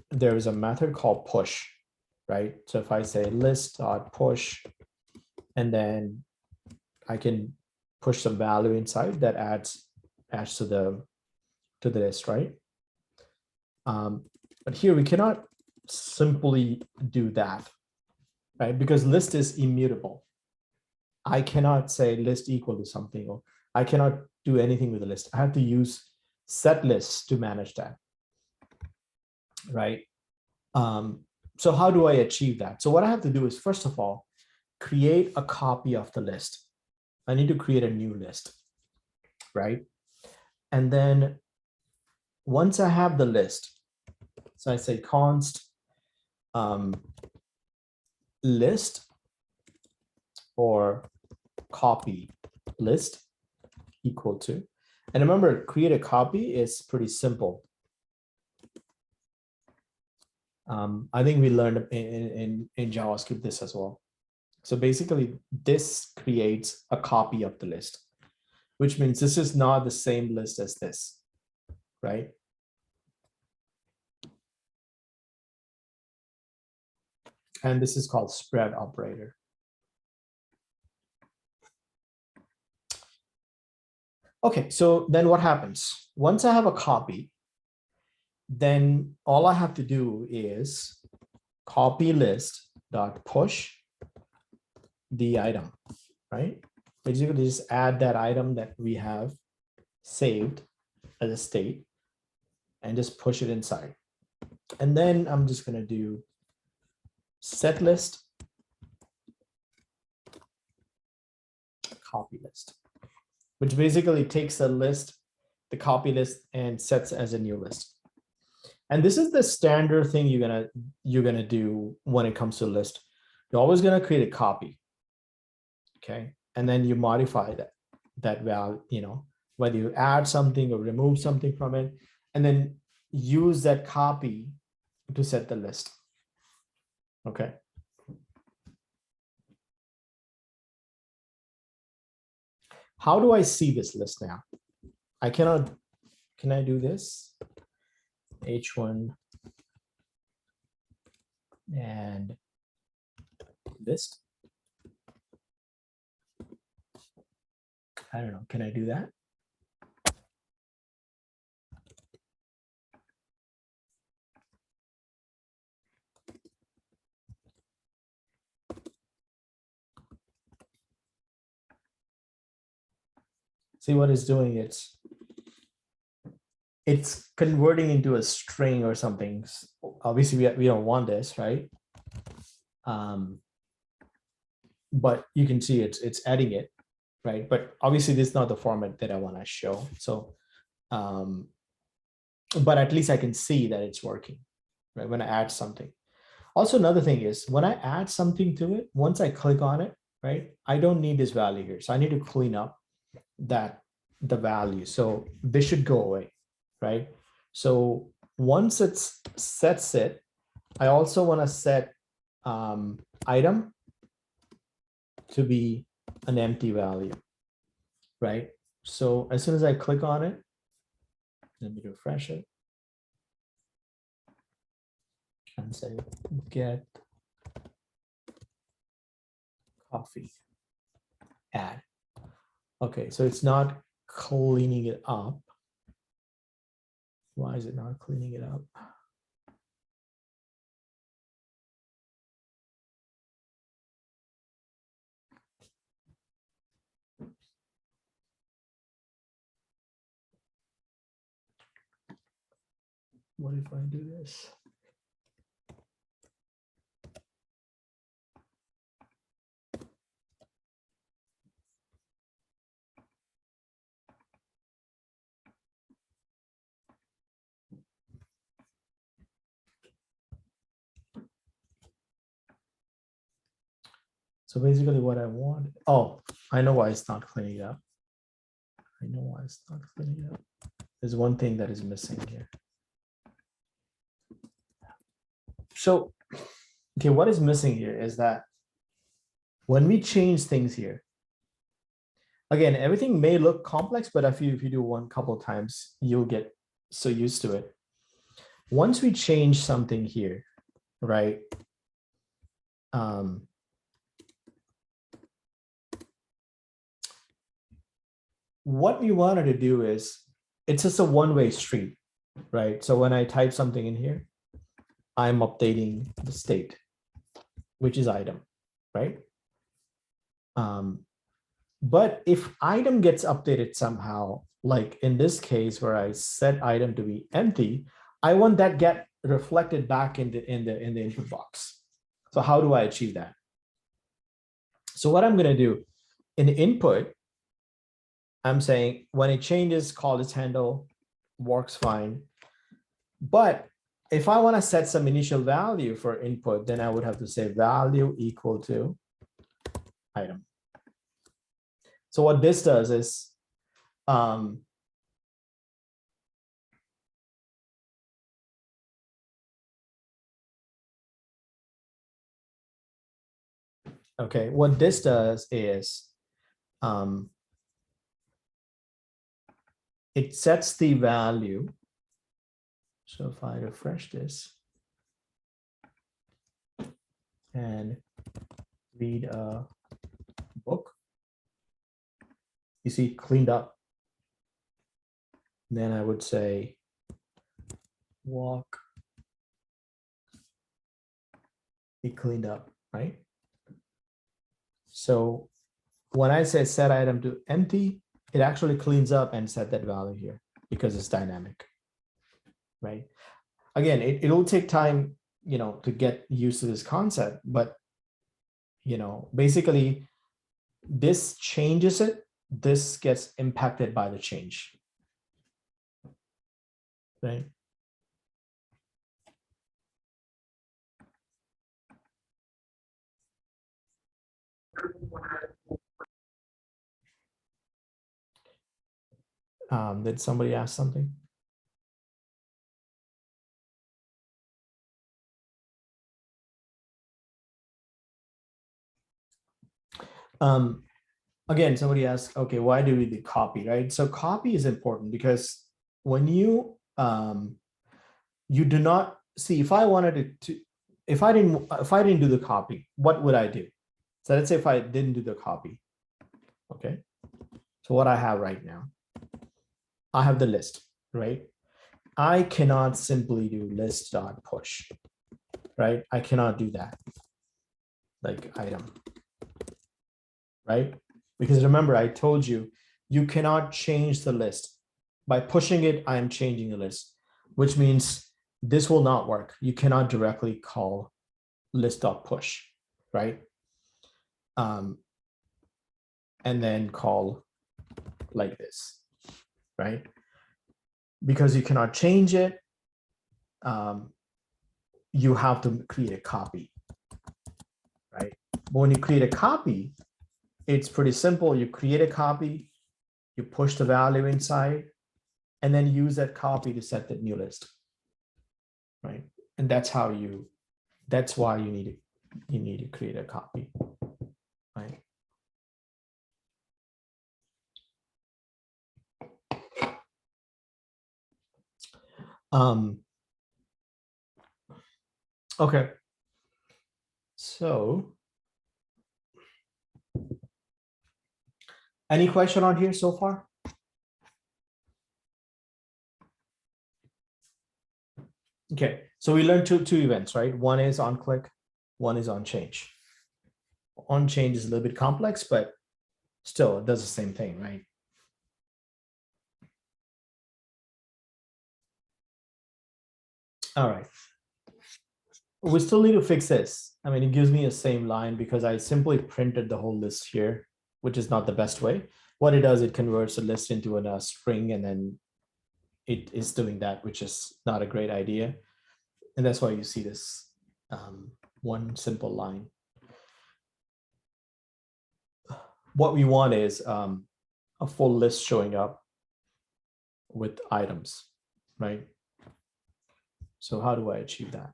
there is a method called push, right? So if I say list.push, and then I can push some value inside that adds to the list, right? But here we cannot simply do that, right? Because list is immutable. I cannot say list equal to something, or I cannot do anything with the list. I have to use set lists to manage that, right? So how do I achieve that? So what I have to do is, first of all, create a copy of the list. I need to create a new list, right? And then once I have the list, so I say const list or copy list equal to, and remember, create a copy is pretty simple. I think we learned in JavaScript this as well. So basically, this creates a copy of the list, which means this is not the same list as this, right? And this is called spread operator. Okay, so then what happens? Once I have a copy, then all I have to do is copy list dot push the item, right? Basically, just add that item that we have saved as a state and just push it inside. And then I'm just going to do set list copy list, which basically takes a list, the copy list, and sets as a new list. And this is the standard thing you're gonna do when it comes to a list. You're always gonna create a copy, okay? And then you modify that value, whether you add something or remove something from it, and then use that copy to set the list. Okay. How do I see this list now? Can I do this? H1 and list. I don't know. Can I do that? See what it's doing? It's converting into a string or something. Obviously, we don't want this, right? But you can see it's adding it, right? But obviously, this is not the format that I want to show. So, but at least I can see that it's working, right? When I add something. Also, another thing is when I add something to it, once I click on it, right? I don't need this value here. So I need to clean up the value. So this should go away, right? So once it sets it, I also want to set item to be an empty value, right? So as soon as I click on it, let me refresh it and say get coffee add. Okay, so it's not cleaning it up. Why is it not cleaning it up? What if I do this? So basically what I want, I know why it's not cleaning it up. I know why it's not cleaning it up. There's one thing that is missing here. So, okay, what is missing here is that when we change things here, again, everything may look complex, but if you do one couple of times, you'll get so used to it. Once we change something here, right? What we wanted to do is, it's just a one-way street, right? So when I type something in here, I'm updating the state, which is item, right? But if item gets updated somehow, like in this case where I set item to be empty, I want that get reflected back in the input box. So how do I achieve that? So what I'm going to do in the input, I'm saying when it changes, call this handle, works fine. But if I want to set some initial value for input, then I would have to say value equal to item. So what this does is, okay, what this does is, it sets the value. So if I refresh this and read a book, you see cleaned up. Then I would say walk, be cleaned up, right? So when I say set item to empty, it actually cleans up and set that value here because it's dynamic, right? Again, it'll take time, to get used to this concept, but, basically this changes it. This gets impacted by the change, right? Did somebody ask something? Again, somebody asked, okay, why do we do copy, right? So copy is important because when you you do not see, if I wanted to if I didn't do the copy, what would I do? So let's say if I didn't do the copy, okay. So what I have right now, I have the list, right? I cannot simply do list dot push, right? I cannot do that, like item, right? Because remember, I told you, you cannot change the list. By pushing it, I am changing the list, which means this will not work. You cannot directly call list.push, right? And then call like this, right? Because you cannot change it, you have to create a copy, right? But when you create a copy, it's pretty simple. You create a copy, you push the value inside, and then use that copy to set the new list, right? And that's why you need to create a copy, right? Okay, so any question on here so far? Okay, so we learned two events, right? One is on click, one is on change. On change is a little bit complex, but still it does the same thing, right? All right. We still need to fix this. I mean, it gives me the same line because I simply printed the whole list here, which is not the best way. What it does, it converts a list into a string, and then it is doing that, which is not a great idea. And that's why you see this one simple line. What we want is a full list showing up with items, right? So how do I achieve that?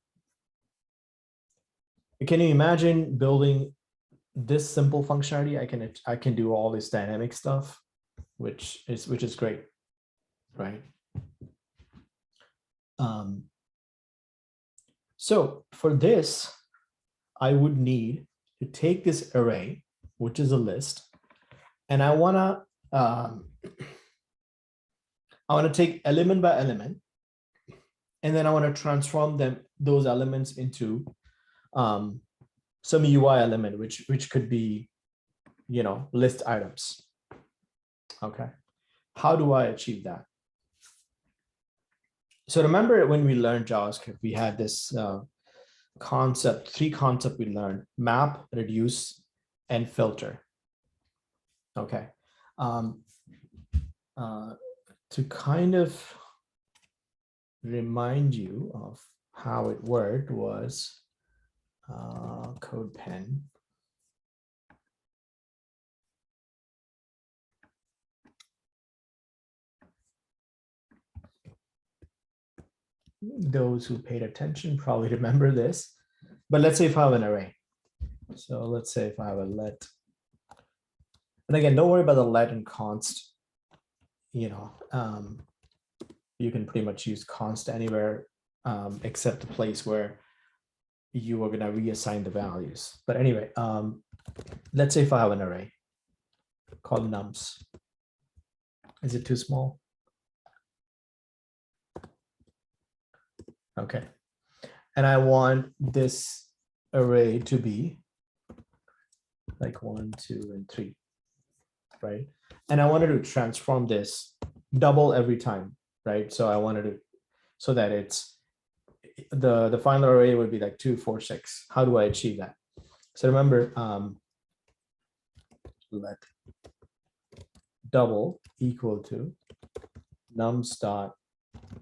Can you imagine building this simple functionality? I can do all this dynamic stuff, which is great, right? So for this, I would need to take this array, which is a list, and I wanna take element by element, and then I want to transform those elements into some UI element, which could be, list items. Okay, how do I achieve that? So remember when we learned JavaScript, we had this three concepts we learned: map, reduce, and filter. Okay, to kind of remind you of how it worked was code pen. Those who paid attention probably remember this, but let's say if I have an array. So let's say if I have a let, and again, don't worry about the let and const. You can pretty much use const anywhere except the place where you are going to reassign the values. But anyway, let's say if I have an array called nums. Is it too small? Okay. And I want this array to be like 1, 2, and 3, right? And I wanted to transform this double every time, right? So I wanted to, so that it's the final array would be like 2, 4, 6. How do I achieve that? So remember, let double equal to nums dot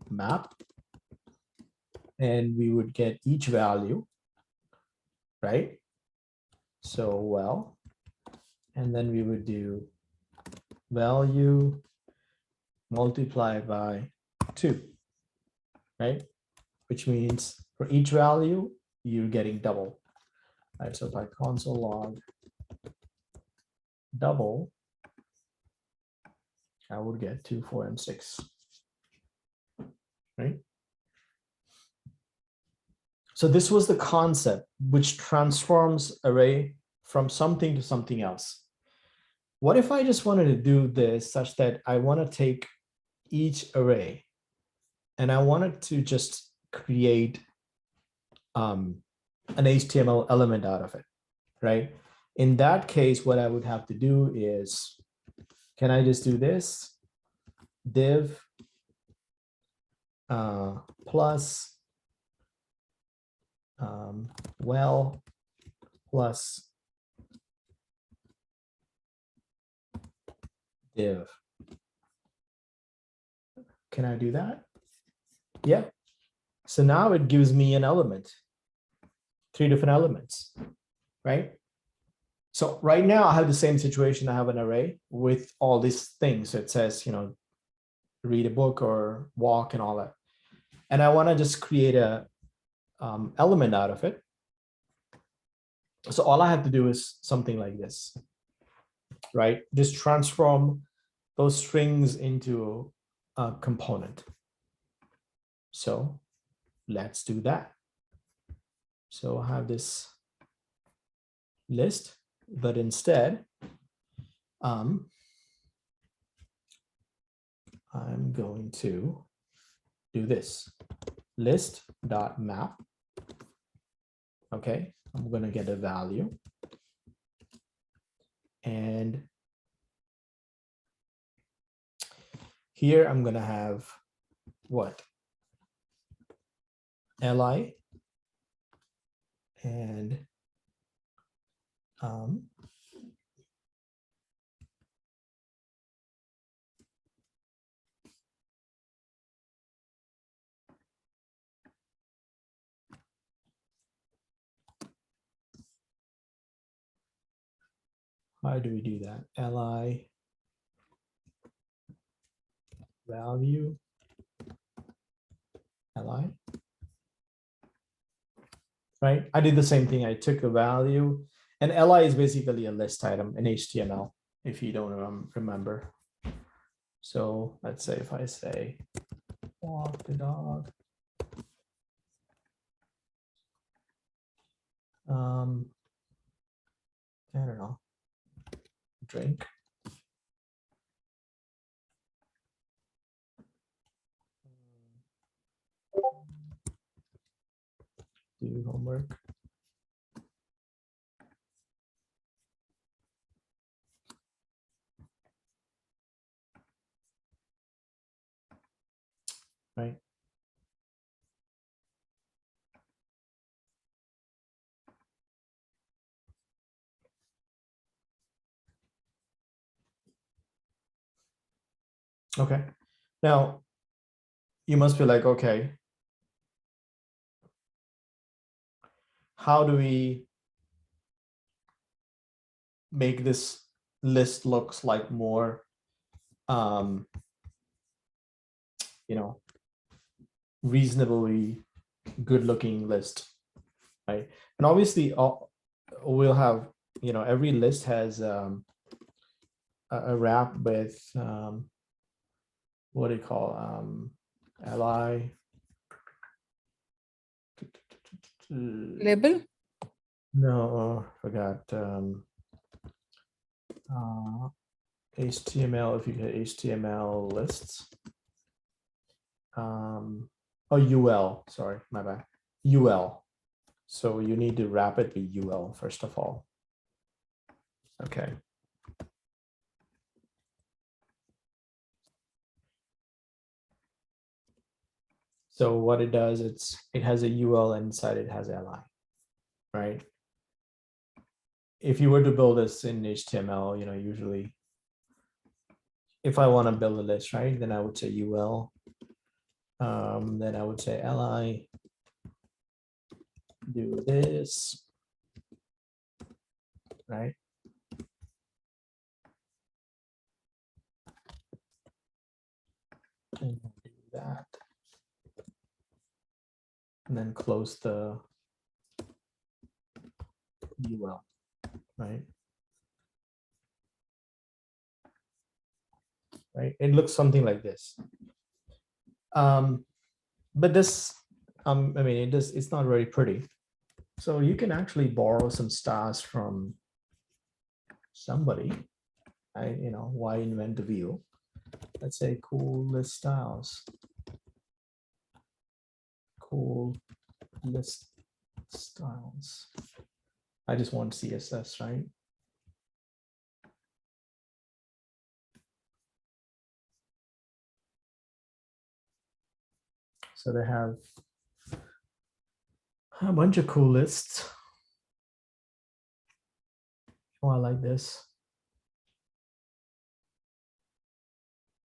map, and we would get each value, right? So well, and then we would do value multiplied by 2, right? Which means for each value, you're getting double. Right, so by console log double, I would get 2, 4, and 6, right? So this was the concept which transforms array from something to something else. What if I just wanted to do this such that I want to take each array and I wanted to just create an HTML element out of it, right? In that case, what I would have to do is, can I just do this? Div plus well plus div. Can I do that? Yeah. So now it gives me an element, 3 different elements, right? So right now I have the same situation. I have an array with all these things. So it says, read a book or walk and all that. And I want to just create a element out of it. So all I have to do is something like this, right? Just transform those strings into a component. So let's do that. So I have this list, but instead, I'm going to do this list.map. Okay, I'm going to get a value. And here I'm going to have what? Li and how do we do that? Li value Li, right? I did the same thing. I took a value, and Li is basically a list item in HTML, if you don't remember. So let's say if I say walk the dog, I don't know, drink. Do homework. Right. Okay. Now, you must be like, okay, how do we make this list looks like more, reasonably good looking list, right? And obviously we'll have, every list has a wrap with what do you call li Label? no, forgot HTML. If you get HTML lists, UL, sorry, my bad, UL. So you need to wrap it with UL first of all. Okay. So what it does, it has a UL inside, it has li, right? If you were to build this in HTML, usually if I want to build a list, right, then I would say UL, then I would say li, do this, right? And do that. And then close the UL, right? Right. It looks something like this. But this, I mean, it's not very pretty. So you can actually borrow some styles from somebody. Why invent the wheel? Let's say cool list styles. Cool list styles. I just want CSS, right? So they have a bunch of cool lists. Oh, I like this.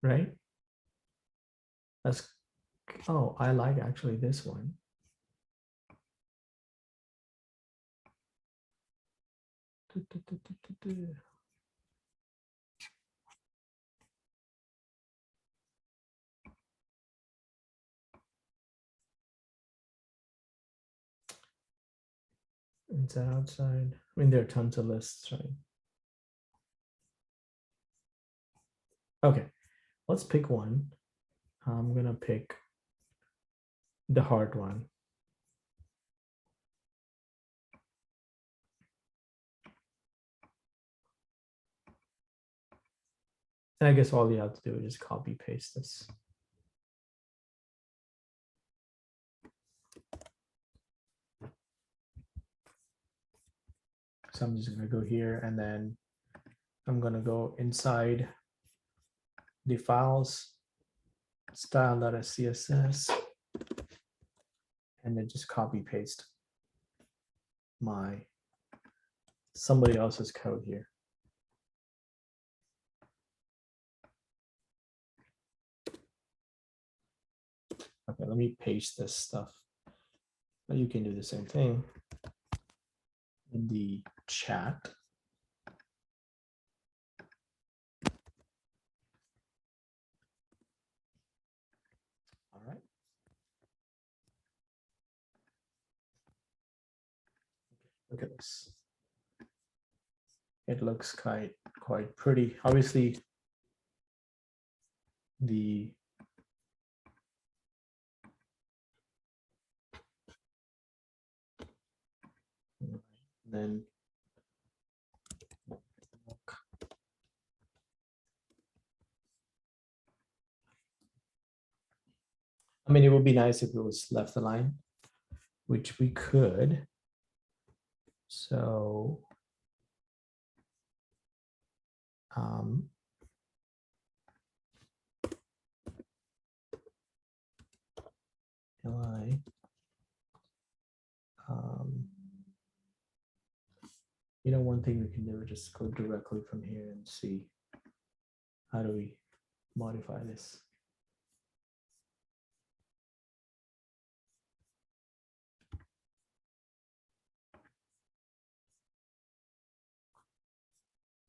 Right? That's, oh, I like actually this one. Inside, outside. I mean, there are tons of lists, right? Okay, let's pick one. I'm gonna pick the hard one. And I guess all you have to do is just copy paste this. So I'm just gonna go here and then I'm gonna go inside the files, style.css, and then just copy paste somebody else's code here. Okay, let me paste this stuff. But you can do the same thing in the chat. All right. Look at this. It looks quite pretty. Obviously, the then I mean, it would be nice if it was left align, which we could. So li one thing we can do is just go directly from here and see how do we modify this.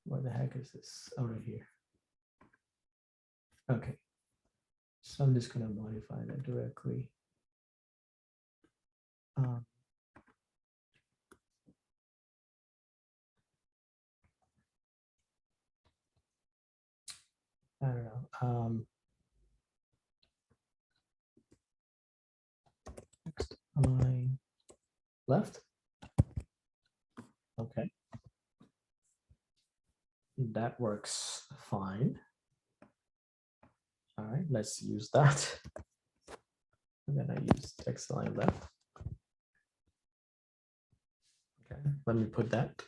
What the heck is this over here? Okay, so I'm just going to modify that directly. I don't know. Next align left. Okay. That works fine. All right, let's use that. And then I use text align left. Okay, let me put that.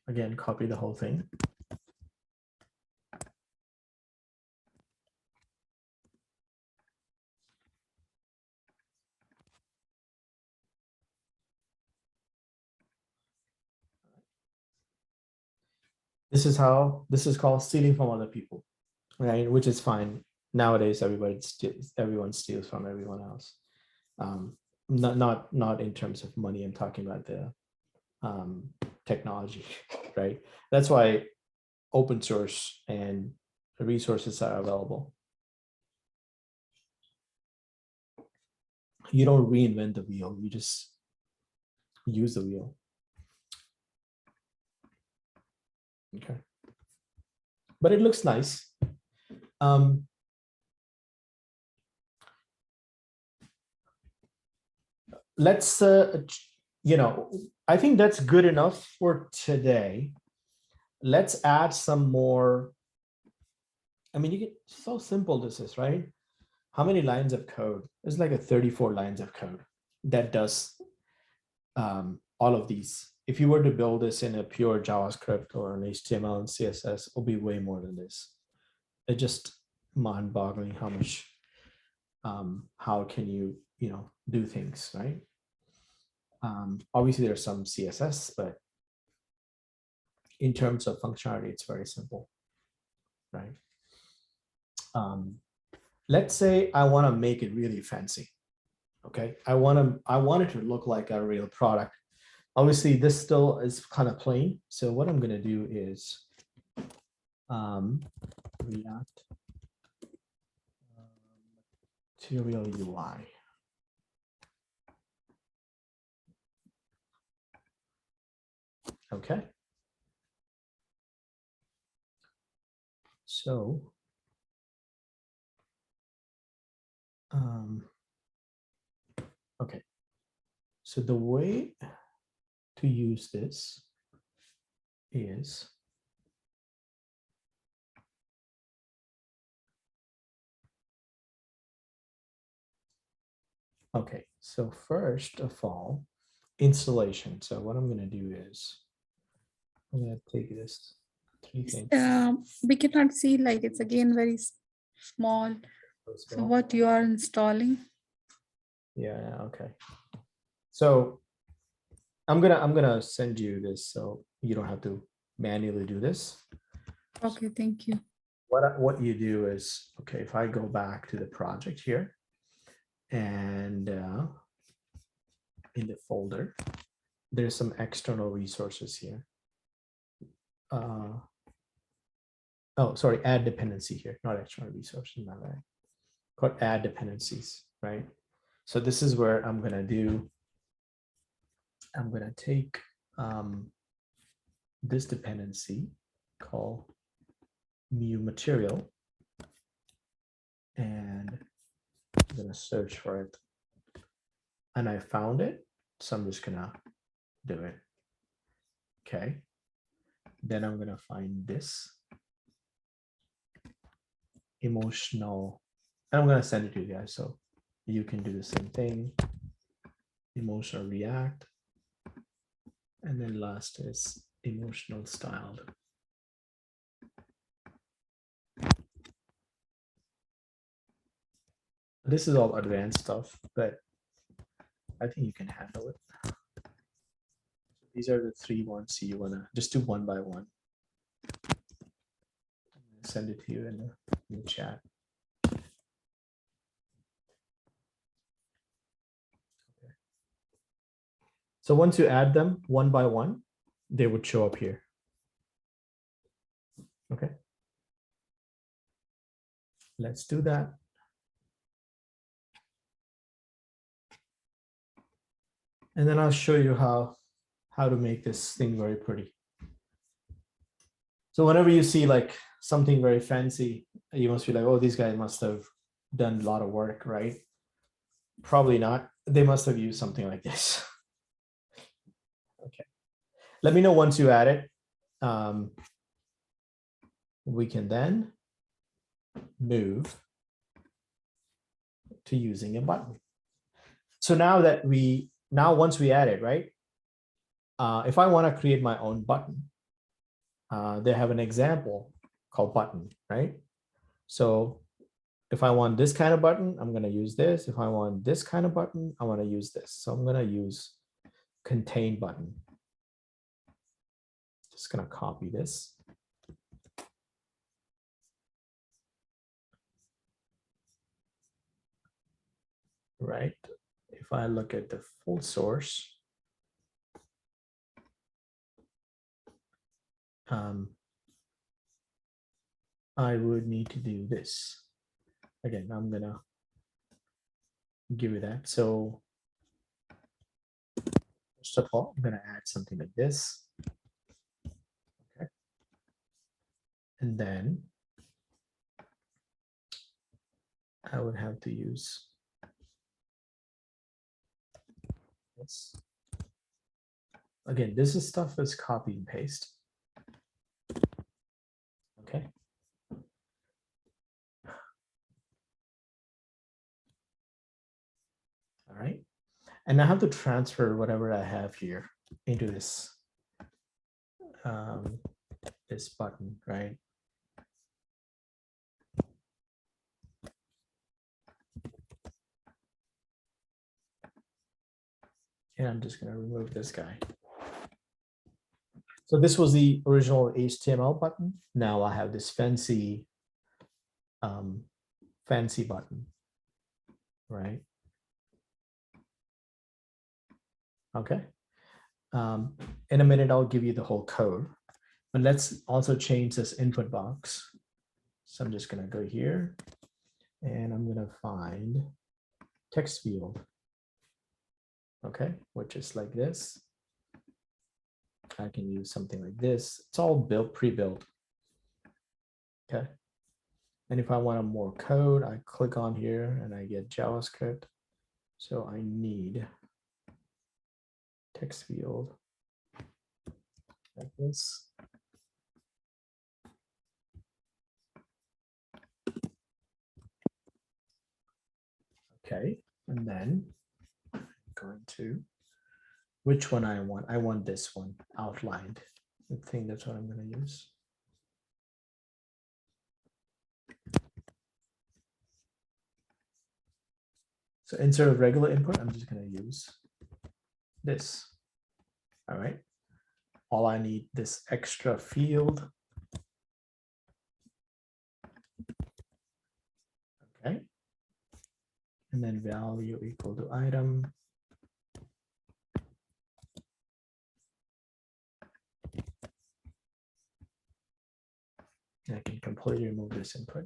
Again, copy the whole thing. This is called stealing from other people, right? Which is fine. Nowadays, everyone steals from everyone else. Not in terms of money. I'm talking about the technology, right? That's why open source and resources are available. You don't reinvent the wheel, you just use the wheel. Okay. But it looks nice. Let's, I think that's good enough for today. Let's add some more. I mean, you get so simple this is, right? How many lines of code? It's like a 34 lines of code that does all of these. If you were to build this in a pure JavaScript or an HTML and CSS, it'll be way more than this. It's just mind-boggling how much, how can you, do things, right? Obviously, there's some CSS, but in terms of functionality, it's very simple, right? Let's say I want to make it really fancy. Okay, I want it to look like a real product. Obviously, this still is kind of plain. So what I'm going to do is React Material UI. Okay. So okay. So the way to use this is okay. So first of all, installation. So what I'm going to do is I'm going to take this three things. We cannot see, like it's again very small. So what you are installing? Yeah, okay. So I'm gonna send you this so you don't have to manually do this. Okay, thank you. What you do is, okay, if I go back to the project here and in the folder, there's some external resources here. Oh, sorry, add dependency here, not external resources, my bad. Called add dependencies, right? So this is where I'm gonna take this dependency called mu material, and I'm gonna search for it. And I found it, so I'm just gonna do it. Okay. Then I'm gonna find this emotional, and I'm gonna send it to you guys so you can do the same thing. Emotional React. And then last is emotional styled. This is all advanced stuff, but I think you can handle it. These are the 3 ones you wanna just do one by one. Send it to you in the chat. Okay. So once you add them one by one, they would show up here. Okay. Let's do that. And then I'll show you how to make this thing very pretty. So whenever you see like something very fancy, you must be like, oh, these guys must have done a lot of work, right? Probably not. They must have used something like this. Okay. Let me know once you add it. We can then move to using a button. So now that once we add it, right? If I want to create my own button, they have an example called button, right? So if I want this kind of button, I'm going to use this. If I want this kind of button, I want to use this. So I'm going to use contain button. Just going to copy this. Right. If I look at the full source, I would need to do this. Again, I'm gonna give you that. So first of all, I'm going to add something like this. Okay. And then I would have to use this. Again, this is stuff that's copy and paste. Okay. All right. And I have to transfer whatever I have here into this this button, right? And I'm just going to remove this guy. So this was the original HTML button. Now I have this fancy button, right? Okay. In a minute, I'll give you the whole code, but let's also change this input box. So I'm just going to go here and I'm going to find text field. Okay, which is like this. I can use something like this. It's all built, pre-built. Okay. And if I want more code, I click on here and I get JavaScript. So I need text field like this. Okay, and then I'm going to, which one I want? I want this one outlined. I think that's what I'm going to use. So instead of regular input, I'm just going to use this. All right. All I need this extra field. Okay. And then value equal to item. I can completely remove this input.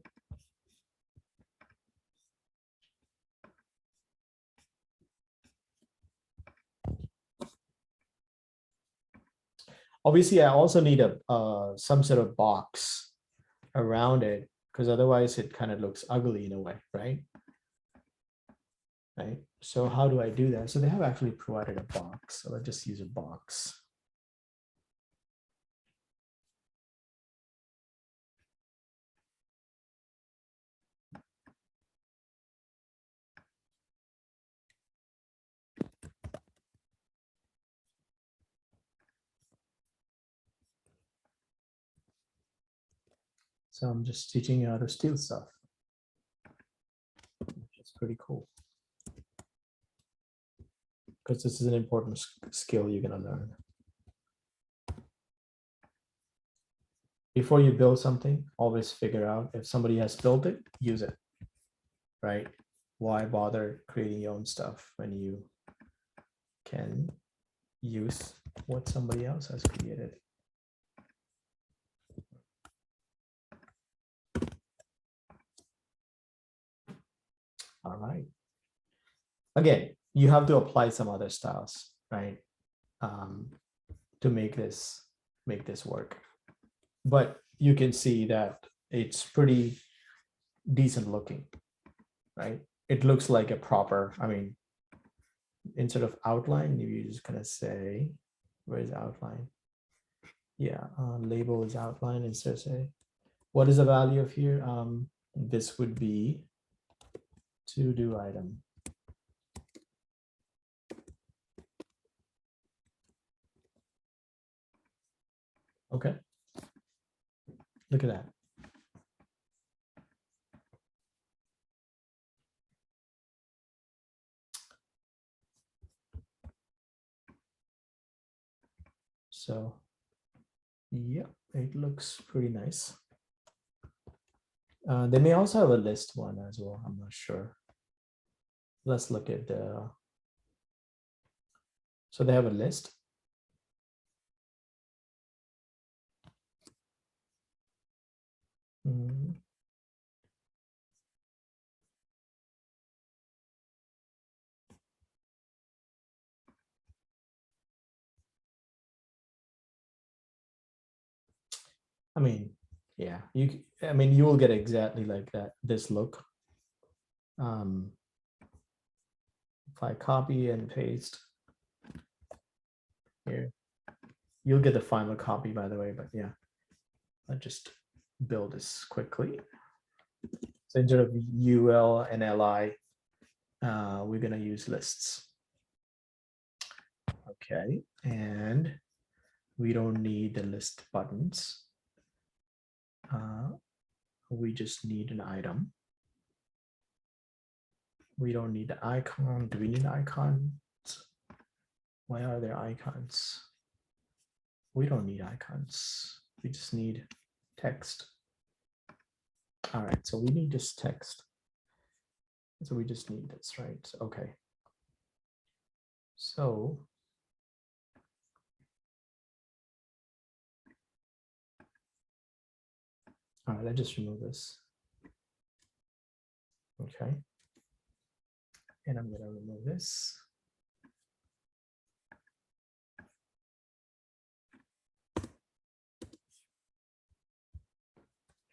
Obviously, I also need a some sort of box around it because otherwise it kind of looks ugly in a way, right? Right. So how do I do that? So they have actually provided a box. So let's just use a box. So I'm just teaching you how to steal stuff, which is pretty cool. Because this is an important skill you're going to learn. Before you build something, always figure out if somebody has built it, use it, right? Why bother creating your own stuff when you can use what somebody else has created? All right. Again, you have to apply some other styles, right? To make this work. But you can see that it's pretty decent looking, right? It looks like a proper, I mean, instead of outline, you're just gonna say, where's outline? Yeah, label is outline instead of say, what is the value of here? This would be to do item. Okay. Look at that. So, yeah, it looks pretty nice. They may also have a list one as well. I'm not sure. Let's look at the, so they have a list. I mean, yeah, I mean, you will get exactly like that, this look. If I copy and paste here, you'll get the final copy, by the way, but yeah, I'll just build this quickly. So instead of UL and LI, we're going to use lists. Okay, and we don't need the list buttons. We just need an item. We don't need the icon. Do we need icons? Why are there icons? We don't need icons. We just need text. All right, so we need just text. So we just need this, right? Okay. So all right, let's just remove this. Okay. And I'm going to remove this.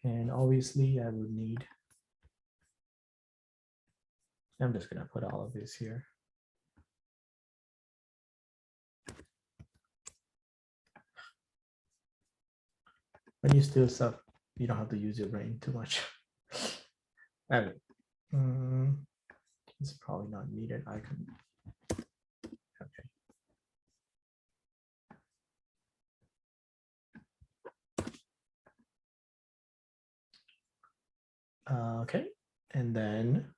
And obviously I would need, I'm just going to put all of this here. When you steal stuff, you don't have to use your brain too much. Anyway, it's probably not needed. I can, okay. Okay, and then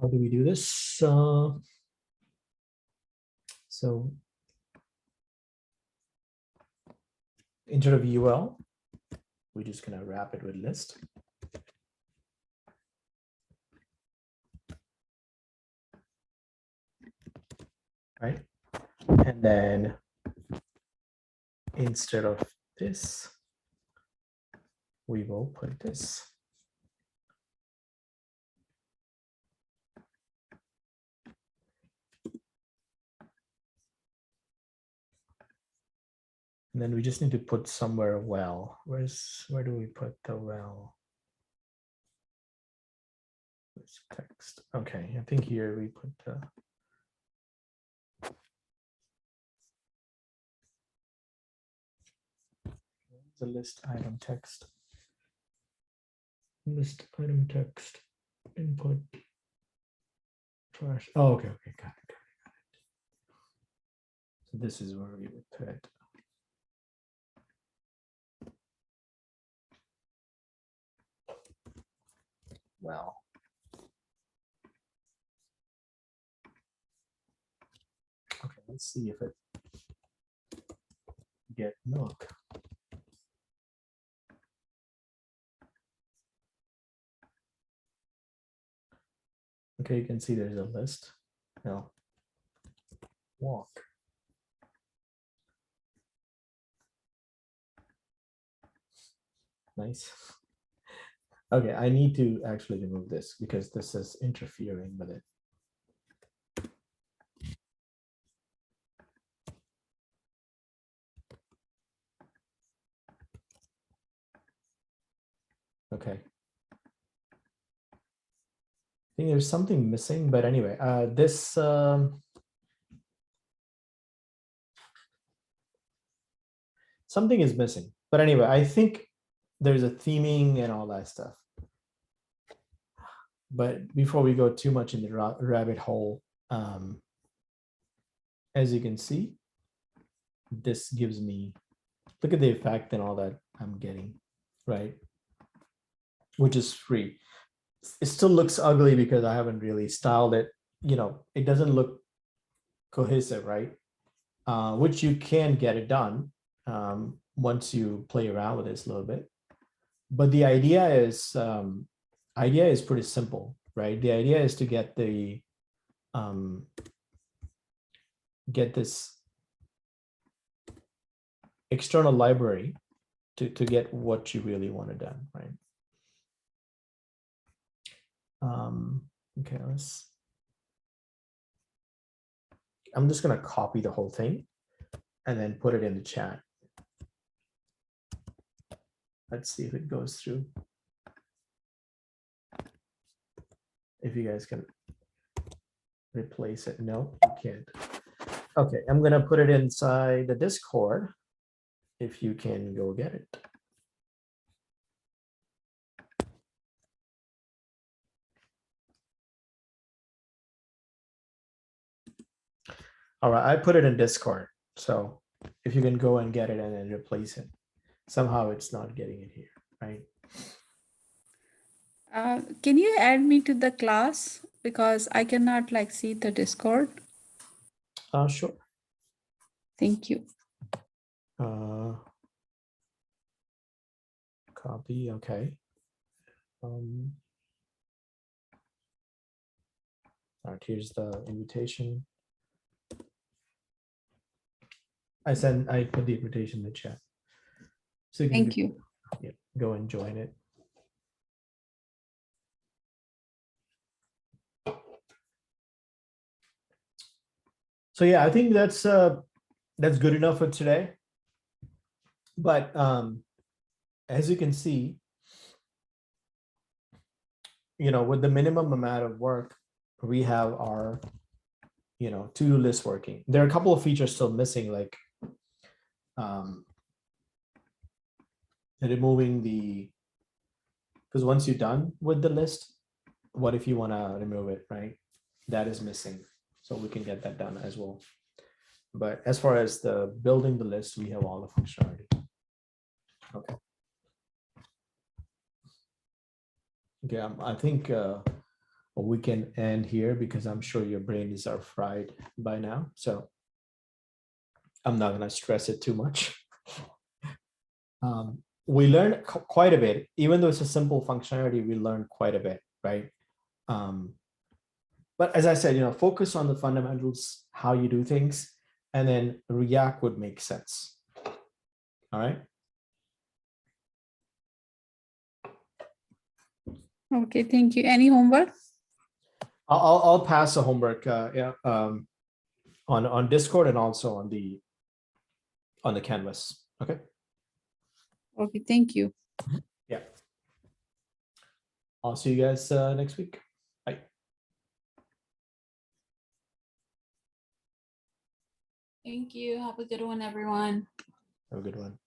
how do we do this? So instead of UL, we're just gonna wrap it with list. Right, and then instead of this, we will put this. And then we just need to put somewhere well. Where do we put the well? This text. Okay, I think here we put the list item text. List item text input trash. Oh, okay, got it. So this is where we would put it. Well, okay, let's see if it get milk. Okay, you can see there's a list. Now, walk. Nice. Okay, I need to actually remove this because this is interfering with it. Okay. I think there's something missing, but anyway, this something is missing. But anyway, I think there's a theming and all that stuff. But before we go too much in the rabbit hole, as you can see, this gives me, look at the effect and all that I'm getting, right? Which is free. It still looks ugly because I haven't really styled it. You know, it doesn't look cohesive, right? Which you can get it done once you play around with this a little bit. But the idea is pretty simple, right? The idea is to get the get this external library to get what you really want it done, right? Okay, let's I'm just gonna copy the whole thing and then put it in the chat. Let's see if it goes through. If you guys can replace it. No, you can't. Okay, I'm gonna put it inside the Discord. If you can go get it. All right, I put it in Discord. So if you can go and get it and then replace it. Somehow it's not getting it here, right? Can you add me to the class? Because I cannot like see the Discord. Sure. Thank you. Copy, okay. All right, here's the invitation. I put the invitation in the chat. So you can Thank you. yeah, go and join it. So yeah, I think that's good enough for today. But as you can see, with the minimum amount of work, we have our, to-do list working. There are a couple of features still missing, like removing because once you're done with the list, what if you want to remove it, right? That is missing. So we can get that done as well. But as far as the building the list, we have all the functionality. Okay. Okay, I think we can end here because I'm sure your brains are fried by now. So I'm not going to stress it too much. We learned quite a bit, even though it's a simple functionality, we learned quite a bit, right? But as I said, focus on the fundamentals, how you do things, and then React would make sense. All right. Okay, thank you. Any homework? I'll pass the homework on Discord and also on the Canvas. Okay. Okay, thank you. Yeah. I'll see you guys next week. Bye. Thank you. Have a good one, everyone. Have a good one.